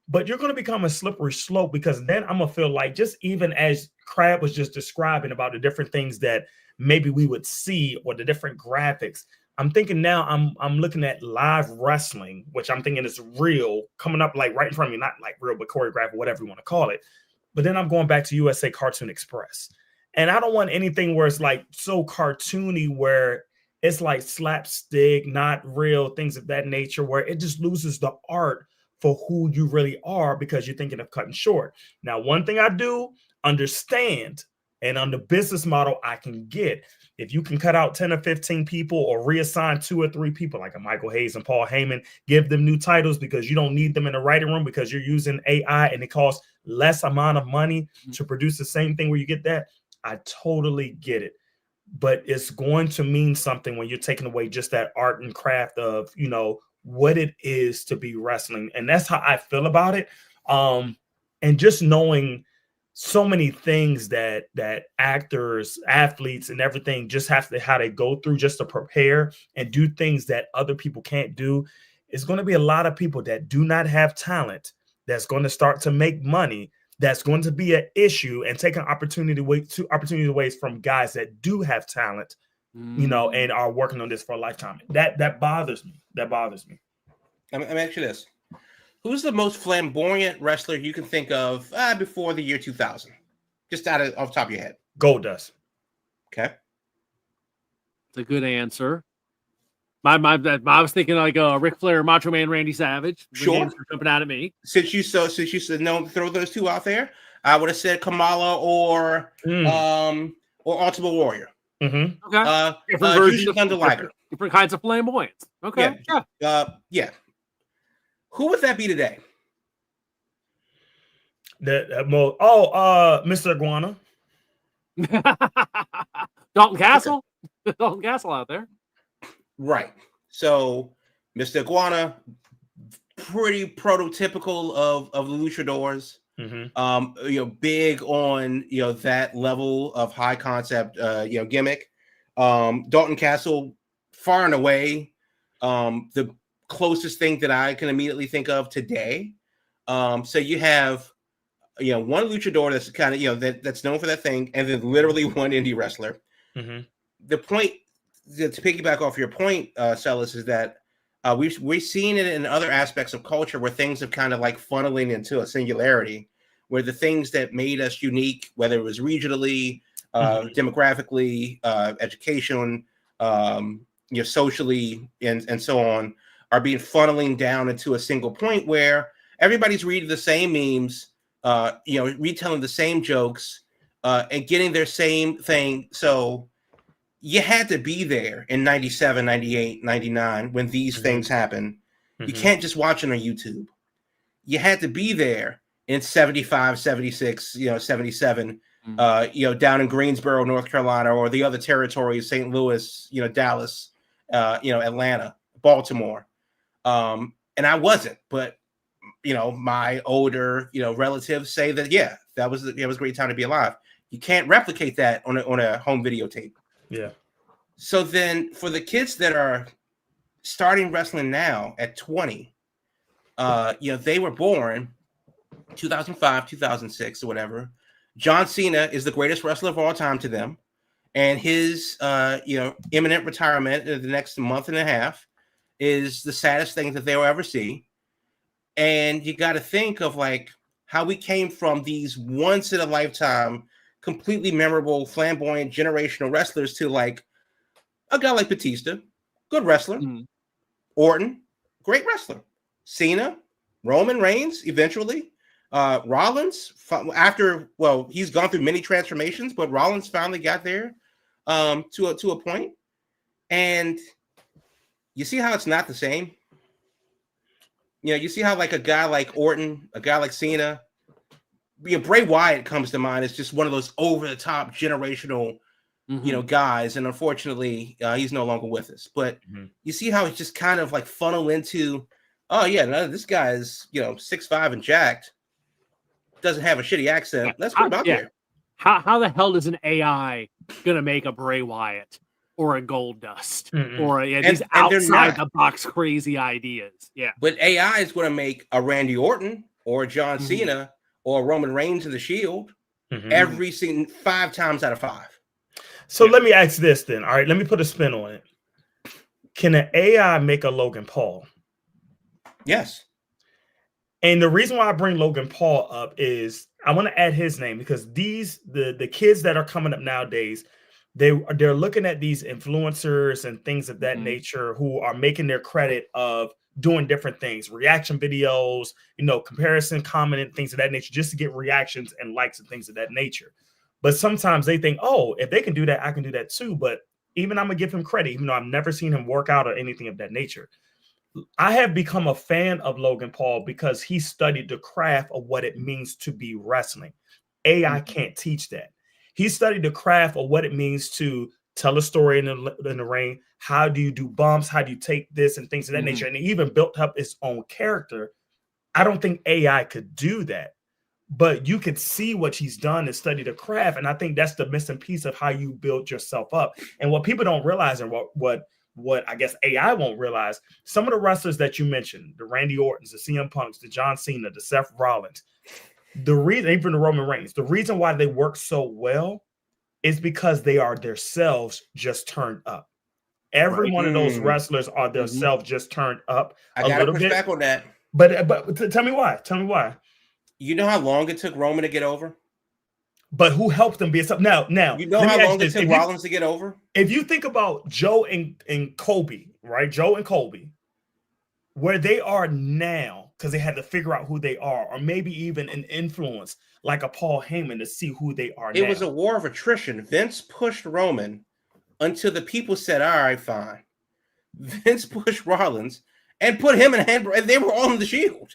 But you're going to become a slippery slope, because then I'm going to feel like, just even as Crab was just describing about the different things that maybe we would see, or the different graphics, I'm thinking now I'm looking at live wrestling, which I'm thinking is real, coming up like right in front of me, not like real, but choreographed, or whatever you want to call it. But then I'm going back to USA Cartoon Express. And I don't want anything where it's like so cartoony, where it's like slapstick, not real, things of that nature, where it just loses the art for who you really are, because you're thinking of cutting short. Now, one thing I do understand, and on the business model I can get, if you can cut out 10 or 15 people, or reassign 2 or 3 people like a Michael Hayes and Paul Heyman, give them new titles because you don't need them in the writing room, because you're using AI and it costs less amount of money to produce the same thing where you get that. I totally get it. But it's going to mean something when you're taking away just that art and craft of, what it is to be wrestling. And that's how I feel about it. And just knowing so many things that actors, athletes, and everything just have to, how they go through just to prepare and do things that other people can't do. It's going to be a lot of people that do not have talent that's going to start to make money. That's going to be an issue, and take an opportunity away from guys that do have talent, and are working on this for a lifetime. That bothers me. That bothers me. Let me ask you this. Who's the most flamboyant wrestler you can think of before the year 2000? Just off the top of your head. Goldust. Okay. It's a good answer. I was thinking like Ric Flair, Macho Man, Randy Savage. Sure. Jumping out at me. Since you said no, throw those two out there, I would have said Kamala or Ultimate Warrior. Mm-hmm. Okay. Different versions of Liger. Different kinds of flamboyance. Okay. Yeah. Who would that be today? Mr. Iguana. Dalton Castle. Okay. Dalton Castle out there. Right. So Mr. Iguana, pretty prototypical of the luchadors. Mm-hmm. Big on that level of high concept gimmick. Dalton Castle, far and away the closest thing that I can immediately think of today. So you have one luchador that's kind of that's known for that thing, and then literally one indie wrestler. Mm-hmm. The point, to piggyback off your point, Celis, is that we've seen it in other aspects of culture where things have kind of like funneling into a singularity, where the things that made us unique, whether it was regionally, demographically, education, socially, and so on, are being funneling down into a single point where everybody's reading the same memes, retelling the same jokes, and getting their same thing. So you had to be there in 97, 98, 99 when these things happen. You can't just watch it on YouTube. You had to be there in 75, 76, 77, down in Greensboro, North Carolina, or the other territories, St. Louis, Dallas, Atlanta, Baltimore. And I wasn't, but my older, relatives say that, it was a great time to be alive. You can't replicate that on a home videotape. Yeah. So then for the kids that are starting wrestling now at 20, they were born 2005, 2006 or whatever. John Cena is the greatest wrestler of all time to them. And his, imminent retirement in the next month and a half is the saddest thing that they'll ever see. And you got to think of like how we came from these once in a lifetime, completely memorable, flamboyant, generational wrestlers to like a guy like Batista, good wrestler. Orton, great wrestler. Cena, Roman Reigns, eventually. Rollins, he's gone through many transformations, but Rollins finally got there to a point. And you see how it's not the same? You see how like a guy like Orton, a guy like Cena, Bray Wyatt comes to mind as just one of those over-the-top generational, guys. And unfortunately, he's no longer with us. But you see how it's just kind of like funnel into oh yeah, no, this guy is 6'5" and jacked, doesn't have a shitty accent. Let's put him out there. How the hell is an AI gonna make a Bray Wyatt or a Goldust or these outside the box crazy ideas? Yeah, but AI is going to make a Randy Orton or a John Cena or a Roman Reigns in the Shield every single 5 times out of 5. So let me ask this then. All right, let me put a spin on it. Can an AI make a Logan Paul? Yes. And the reason why I bring Logan Paul up is I want to add his name because the kids that are coming up nowadays, they're looking at these influencers and things of that nature who are making their credit of doing different things, reaction videos, comparison, comment, things of that nature, just to get reactions and likes and things of that nature. But sometimes they think, oh, if they can do that, I can do that too. But even I'm gonna give him credit, even though I've never seen him work out or anything of that nature. I have become a fan of Logan Paul because he studied the craft of what it means to be wrestling. AI can't teach that. He studied the craft of what it means to tell a story in the ring. How do you do bumps? How do you take this and things of that nature? And he even built up his own character. I don't think AI could do that, but you could see what he's done and study the craft. And I think that's the missing piece of how you build yourself up. And what people don't realize and what I guess AI won't realize, some of the wrestlers that you mentioned, the Randy Ortons, the CM Punks, the John Cena, the Seth Rollins, the reason, even the Roman Reigns, the reason why they work so well is because they are themselves just turned up. Every one of those wrestlers are themselves just turned up. I got to push back on that. But tell me why. Tell me why. You know how long it took Roman to get over? But who helped them be a now? You know how long it took Rollins to get over? If you think about Joe and Kobe, right? Joe and Kobe, where they are now, because they had to figure out who they are, or maybe even an influence like a Paul Heyman to see who they are now. It was a war of attrition. Vince pushed Roman until the people said, all right, fine. Vince pushed Rollins and put him in hand, and they were all in the Shield.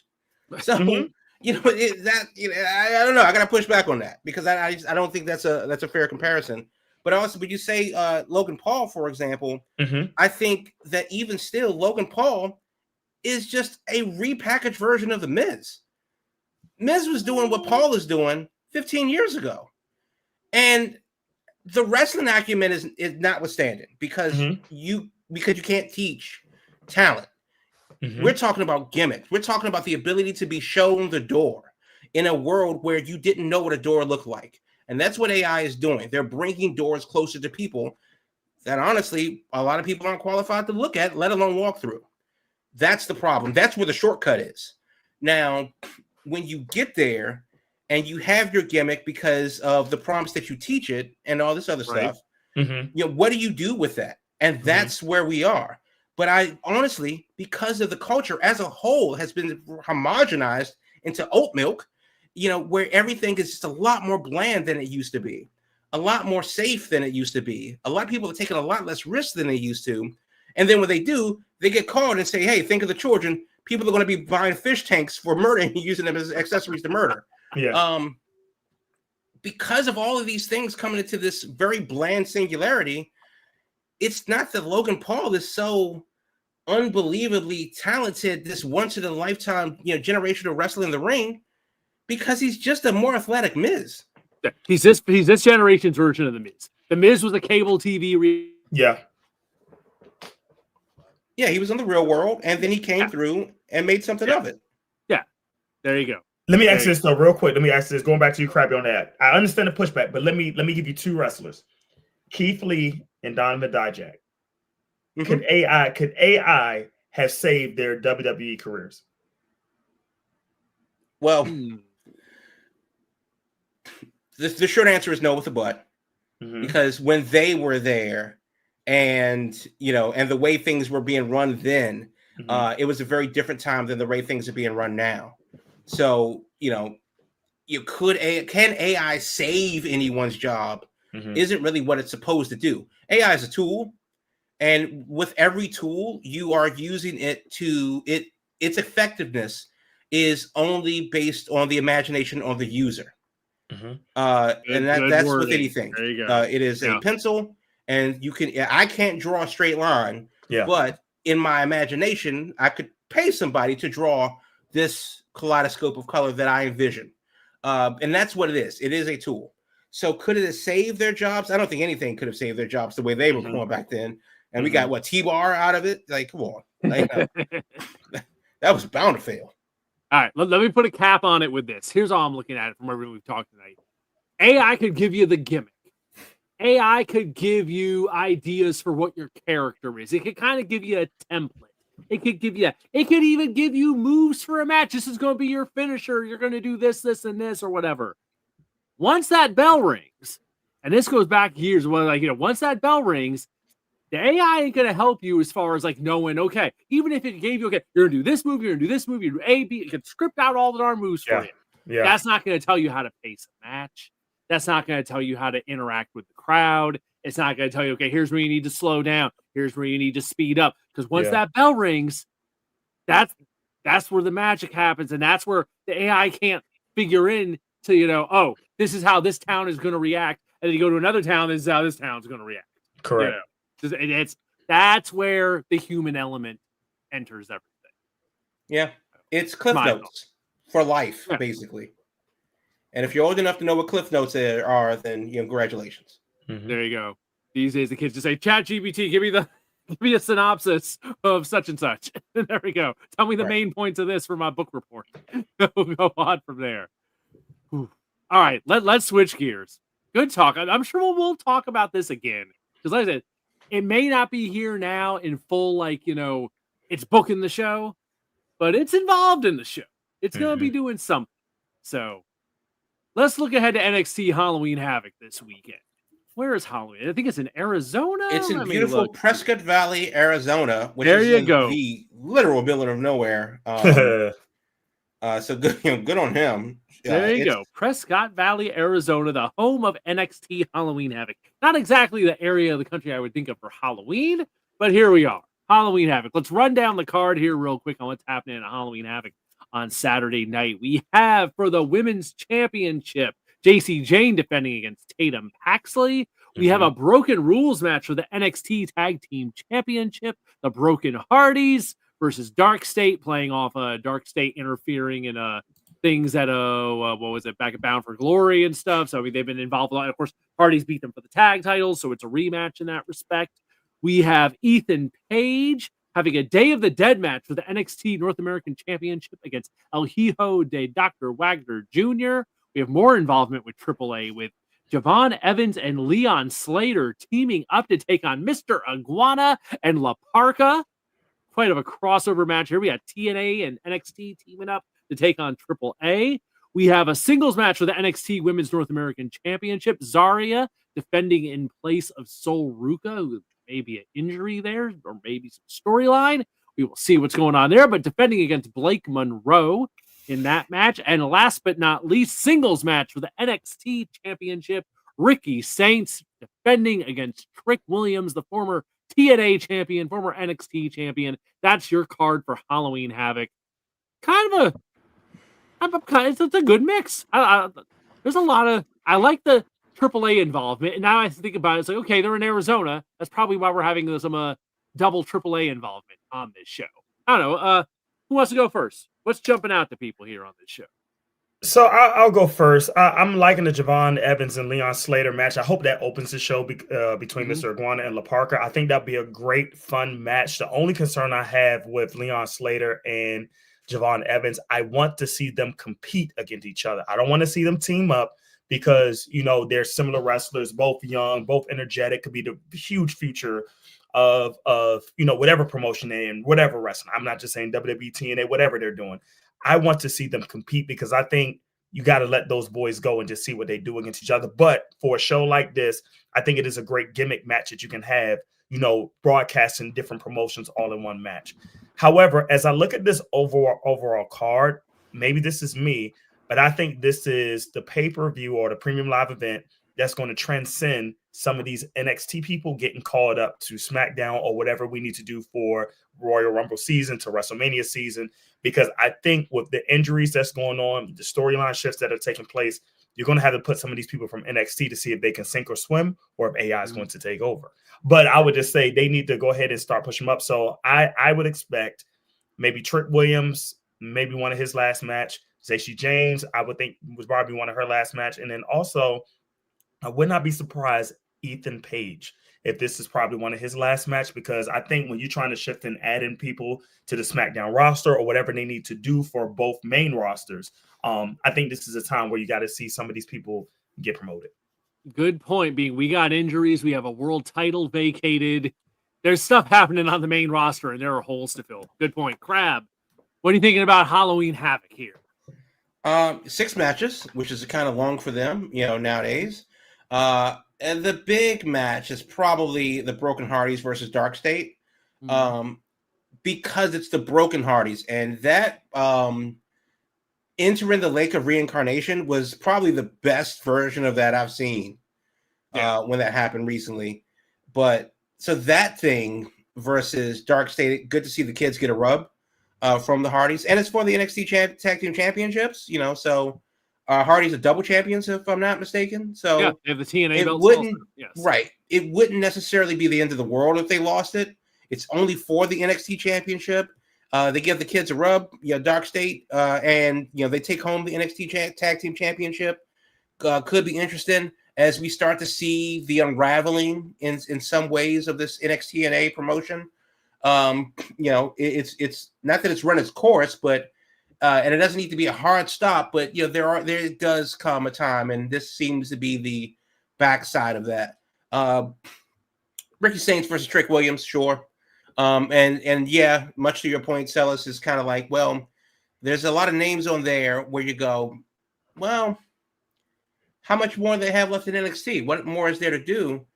So, I don't know. I got to push back on that because I don't think that's a fair comparison. But also, when you say Logan Paul, for example, I think that even still, Logan Paul is just a repackaged version of the Miz. Miz was doing what Paul is doing 15 years ago, and the wrestling acumen is notwithstanding because you can't teach talent. We're talking about gimmicks. We're talking about the ability to be shown the door in a world where you didn't know what a door looked like. And that's what AI is doing. They're bringing doors closer to people that honestly, a lot of people aren't qualified to look at, let alone walk through. That's the problem. That's where the shortcut is. Now, when you get there and you have your gimmick because of the prompts that you teach it and all this other stuff, what do you do with that? And that's where we are. But I honestly, because of the culture as a whole has been homogenized into oat milk, where everything is just a lot more bland than it used to be, a lot more safe than it used to be. A lot of people are taking a lot less risk than they used to. And then when they do, they get called and say, hey, think of the children. People are going to be buying fish tanks for murder and using them as accessories to murder. Because of all of these things coming into this very bland singularity, it's not that Logan Paul is so unbelievably talented, this once in a lifetime, generational wrestler in the ring, because he's just a more athletic Miz. He's this generation's version of the Miz. The Miz was a cable TV. Yeah, he was in the real world, and then he came through and made something of it. Yeah, there you go. Let me ask this though, real quick. Let me ask this. Going back to you, Krabby, on that. I understand the pushback, but let me give you 2 wrestlers, Keith Lee and Donovan Dijak. Could AI have saved their WWE careers? Well, the short answer is no with a but, because when they were there, and and the way things were being run then, it was a very different time than the way things are being run now. So can AI save anyone's job? Isn't really what it's supposed to do. AI is a tool. And with every tool, you are using it to its effectiveness is only based on the imagination of the user. And that's wording. With anything. There you go. It is a pencil, and I can't draw a straight line, but in my imagination, I could pay somebody to draw this kaleidoscope of color that I envision. And that's what it is. It is a tool. So could it have saved their jobs? I don't think anything could have saved their jobs the way they were going back then. And we got what, T-Bar out of it? Like, come on. Like, that was bound to fail. All right, let me put a cap on it with this. Here's how I'm looking at it from everything we've talked tonight. AI could give you the gimmick. AI could give you ideas for what your character is. It could kind of give you a template. It could even give you moves for a match. This is going to be your finisher. You're going to do this, this, and this, or whatever. Once that bell rings, and this goes back years, once that bell rings, the AI ain't going to help you as far as like knowing, okay, even if it gave you, okay, you're going to do this move, you're going to do this move, you do A, B, it can script out all the darn moves for you. Yeah. That's not going to tell you how to pace a match. That's not going to tell you how to interact with the crowd. It's not going to tell you, okay, here's where you need to slow down. Here's where you need to speed up. Because once that bell rings, that's where the magic happens. And that's where the AI can't figure in to, oh, this is how this town is going to react. And then you go to another town, this is how this town's going to react. Correct. That's where the human element enters everything. Yeah. It's Cliff Notes for life, basically. And if you're old enough to know what Cliff Notes are, then congratulations. There you go. These days, the kids just say, ChatGPT, give me a synopsis of such and such. And there we go. Tell me the main points of this for my book report. We'll go on from there. Whew. All right, let's switch gears. Good talk. I'm sure we'll talk about this again. Because like I said, it may not be here now in full, it's booking the show, but it's involved in the show. It's going to be doing something. So let's look ahead to NXT Halloween Havoc this weekend. Where is Halloween? I think it's in Arizona. It's in beautiful Prescott Valley, Arizona, which is the literal middle of nowhere. So good on him. There you go. Prescott Valley, Arizona, the home of NXT Halloween Havoc. Not exactly the area of the country I would think of for Halloween, but here we are. Halloween Havoc. Let's run down the card here real quick on what's happening at Halloween Havoc on Saturday night. We have for the Women's Championship, JC Jane defending against Tatum Paxley. We have a Broken Rules match for the NXT Tag Team Championship. The Broken Hardys versus Dark State, playing off Dark State interfering in things that what was it, back at Bound for Glory and stuff. So I mean, they've been involved a lot. Of course, Hardys beat them for the tag titles, so it's a rematch in that respect. We have Ethan Page having a Day of the Dead match for the NXT North American Championship against El Hijo de Dr. Wagner Jr. We have more involvement with AAA with Javon Evans and Leon Slater teaming up to take on Mr. Iguana and La Parka. Quite of a crossover match here. We got TNA and NXT teaming up to take on AAA. We have a singles match for the NXT Women's North American Championship. Zarya defending in place of Sol Ruka, who may be an injury there or maybe some storyline. We will see what's going on there, but defending against Blake Monroe in that match. And last but not least, singles match for the NXT Championship. Ricky Saints defending against Trick Williams, the former TNA champion, former NXT champion. That's your card for Halloween Havoc. It's a good mix. There's a lot of, I like the AAA involvement. And now I think about it, it's like, okay, they're in Arizona. That's probably why we're having some double AAA involvement on this show. I don't know. Who wants to go first? What's jumping out to people here on this show? So I'll go first. I'm liking the Javon Evans and Leon Slater match. I hope that opens the show between Mr. Iguana and La Parka. I think that'd be a great, fun match. The only concern I have with Leon Slater and Javon Evans, I want to see them compete against each other. I don't want to see them team up because, they're similar wrestlers, both young, both energetic, could be the huge future of whatever promotion they're in, whatever wrestling. I'm not just saying WWE, TNA, whatever they're doing. I want to see them compete because I think you got to let those boys go and just see what they do against each other. But for a show like this, I think it is a great gimmick match that you can have, broadcasting different promotions all in one match. However, as I look at this overall card, maybe this is me, but I think this is the pay-per-view or the premium live event that's going to transcend some of these NXT people getting called up to SmackDown or whatever we need to do for Royal Rumble season to WrestleMania season. Because I think with the injuries that's going on, the storyline shifts that are taking place, you're going to have to put some of these people from NXT to see if they can sink or swim or if AI is going to take over. But I would just say they need to go ahead and start pushing them up. So I would expect maybe Trick Williams, maybe one of his last match. Zacy James, I would think was probably one of her last match. And then also, I would not be surprised Ethan Page if this is probably one of his last match, because I think when you're trying to shift and add in people to the SmackDown roster or whatever they need to do for both main rosters, I think this is a time where you got to see some of these people get promoted. Good point. Being we got injuries, we have a world title vacated. There's stuff happening on the main roster, and there are holes to fill. Good point. Crab, what are you thinking about Halloween Havoc here? 6 matches, which is kind of long for them, nowadays. And the big match is probably the Broken Hardys versus Dark State, because it's the Broken Hardys, and that entering the Lake of Reincarnation was probably the best version of that I've seen when that happened recently. But so that thing versus Dark State, good to see the kids get a rub from the Hardys, and it's for the NXT Tag Team Championships. So. Hardy's are double champions, if I'm not mistaken. So yeah, they have the TNA belts. Yes. Right. It wouldn't necessarily be the end of the world if they lost it. It's only for the NXT championship. They give the kids a rub, Dark State, and they take home the NXT Tag Team Championship. Could be interesting as we start to see the unraveling in some ways of this NXT promotion. It's not that it's run its course, but and it doesn't need to be a hard stop, but there does come a time, and this seems to be the backside of that. Ricky Saints versus Trick Williams, sure. And yeah, much to your point, Celis, is kind of like, well, there's a lot of names on there where you go, well, how much more do they have left in NXT? What more is there to do?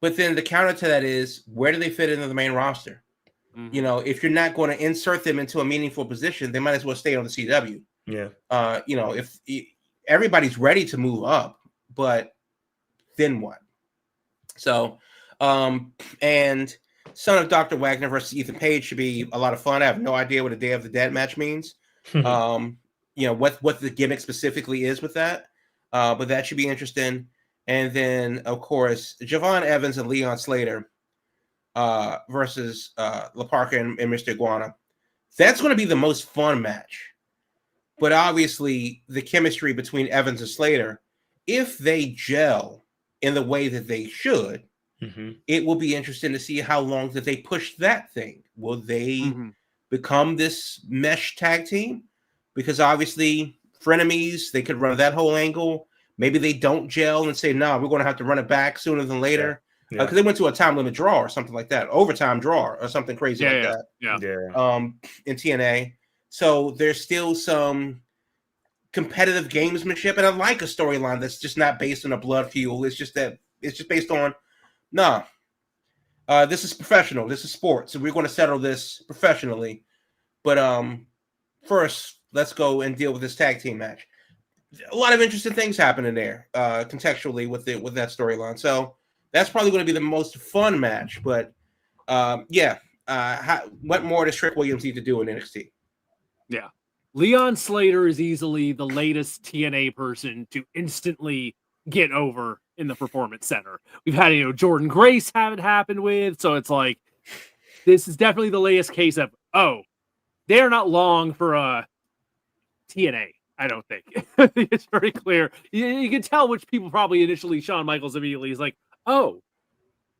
But then the counter to that is, where do they fit into the main roster? If you're not going to insert them into a meaningful position, they might as well stay on the CW. Yeah. If everybody's ready to move up, but then what? So, and Son of Dr. Wagner versus Ethan Page should be a lot of fun. I have no idea what a Day of the Dead match means. What the gimmick specifically is with that. But that should be interesting. And then, of course, Javon Evans and Leon Slater versus La Parka and Mr. Iguana. That's going to be the most fun match. But obviously, the chemistry between Evans and Slater, if they gel in the way that they should, it will be interesting to see how long that they push that thing. Will they become this mesh tag team? Because obviously, frenemies, they could run that whole angle. Maybe they don't gel and say, no, we're going to have to run it back sooner than later. Because they went to a time limit draw or something like that, overtime draw or something crazy that. In TNA. So there's still some competitive gamesmanship, and I like a storyline that's just not based on a blood feud. It's just based on, this is professional, this is sports, so we're going to settle this professionally. But first, let's go and deal with this tag team match. A lot of interesting things happening there, contextually with that storyline. So that's probably going to be the most fun match. But what more does Trick Williams need to do in NXT? Yeah. Leon Slater is easily the latest TNA person to instantly get over in the Performance Center. We've had, Jordan Grace have it happen with. So it's like, this is definitely the latest case of, they're not long for TNA. I don't think. I think it's very clear. You can tell which people probably initially, Shawn Michaels immediately is like, oh,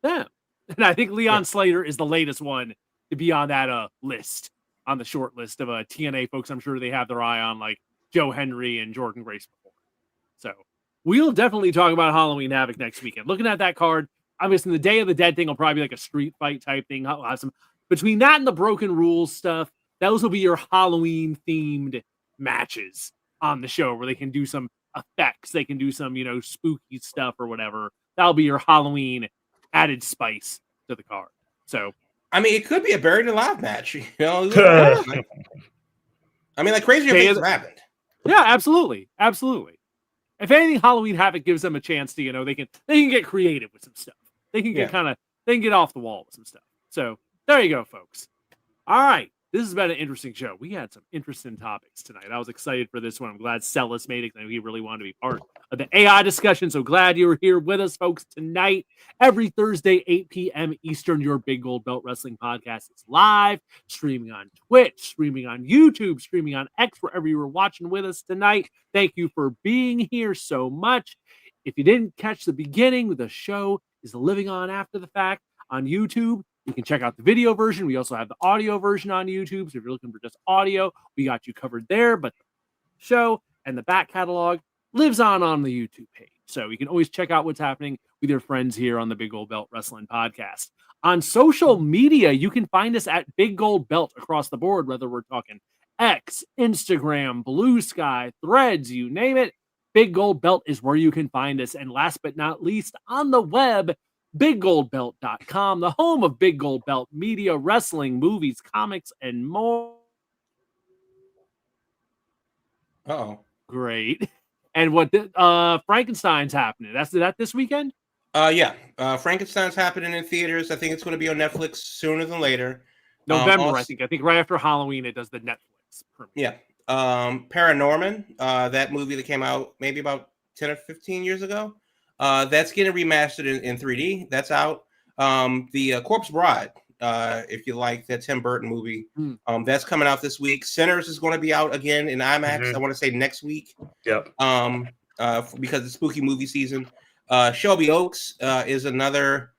them. And I think Leon Slater is the latest one to be on that list, on the short list of TNA folks. I'm sure they have their eye on, like Joe Henry and Jordan Grace before. So we'll definitely talk about Halloween Havoc next weekend. Looking at that card, I'm guessing the Day of the Dead thing will probably be like a street fight type thing. I'll have some between that and the Broken Rules stuff. Those will be your Halloween themed matches on the show where they can do some effects. They can do some, spooky stuff or whatever. That'll be your Halloween added spice to the card. So, I mean, it could be a buried alive match. Like crazier things have happened. Yeah, absolutely. Absolutely. If anything, Halloween Havoc gives them a chance to, they can get creative with some stuff. They can get they can get off the wall with some stuff. So there you go, folks. All right. This has been an interesting show. We had some interesting topics tonight. I was excited for this one. I'm glad Celis made it because he really wanted to be part of the AI discussion. So glad you were here with us, folks, tonight. Every Thursday, 8 p.m. Eastern, your Big Gold Belt Wrestling podcast is live, streaming on Twitch, streaming on YouTube, streaming on X, wherever you were watching with us tonight. Thank you for being here so much. If you didn't catch the beginning, the show is living on after the fact on YouTube. You can check out the video version. We also have the audio version on YouTube. So if you're looking for just audio, we got you covered there. But the show and the back catalog lives on the YouTube page. So you can always check out what's happening with your friends here on the Big Gold Belt Wrestling Podcast. On social media, you can find us at Big Gold Belt across the board, whether we're talking X, Instagram, Blue Sky, Threads, you name it. Big Gold Belt is where you can find us. And last but not least, on the web, BigGoldBelt.com, the home of Big Gold Belt media, wrestling, movies, comics, and more. Uh-oh. Great. And what Frankenstein's happening? That's that this weekend? Yeah. Frankenstein's happening in theaters. I think it's going to be on Netflix sooner than later. November, Also, I think. I think right after Halloween, it does the Netflix premiere. Yeah. Paranorman, that movie that came out maybe about 10 or 15 years ago. That's getting remastered in 3D. That's out. The Corpse Bride, if you like that Tim Burton movie, that's coming out this week. Sinners is going to be out again in IMAX. I want to say next week. Yep. Because it's spooky movie season. Shelby Oaks is another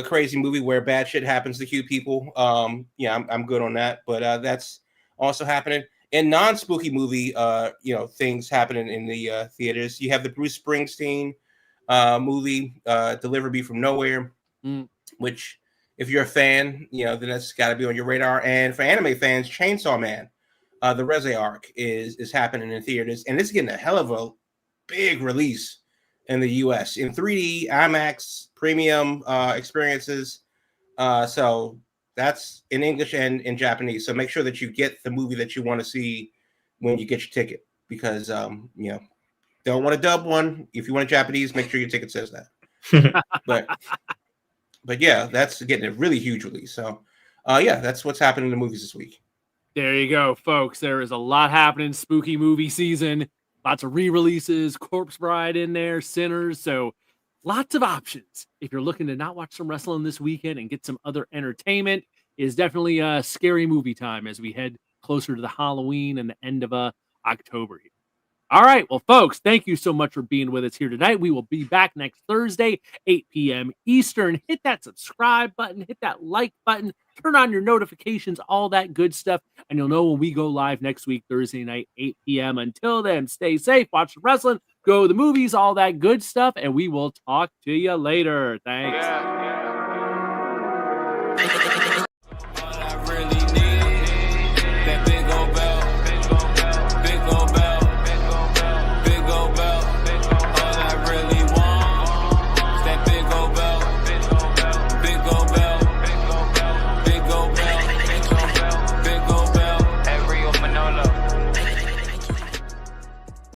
crazy movie where bad shit happens to cute people. Yeah, I'm good on that. But that's also happening. And non-spooky movie, things happening in the theaters. You have the Bruce Springsteen movie, Deliver Me From Nowhere, which, if you're a fan, then that's got to be on your radar. And for anime fans, Chainsaw Man, the Reze arc is happening in theaters, and it's getting a hell of a big release in the U.S. in 3D, IMAX, premium experiences. So that's in English and in Japanese. So make sure that you get the movie that you want to see when you get your ticket, because don't want to dub one. If you want a Japanese, make sure your ticket says that. but yeah, that's getting a really huge release. So yeah, that's what's happening in the movies this week. There you go, folks. There is a lot happening. Spooky movie season. Lots of re-releases. Corpse Bride in there. Sinners. So lots of options. If you're looking to not watch some wrestling this weekend and get some other entertainment, is definitely a scary movie time as we head closer to the Halloween and the end of October here. All right. Well, folks, thank you so much for being with us here tonight. We will be back next Thursday, 8 p.m. Eastern. Hit that subscribe button, hit that like button, turn on your notifications, all that good stuff. And you'll know when we go live next week, Thursday night, 8 p.m. Until then, stay safe, watch the wrestling, go to the movies, all that good stuff. And we will talk to you later. Thanks. Yeah.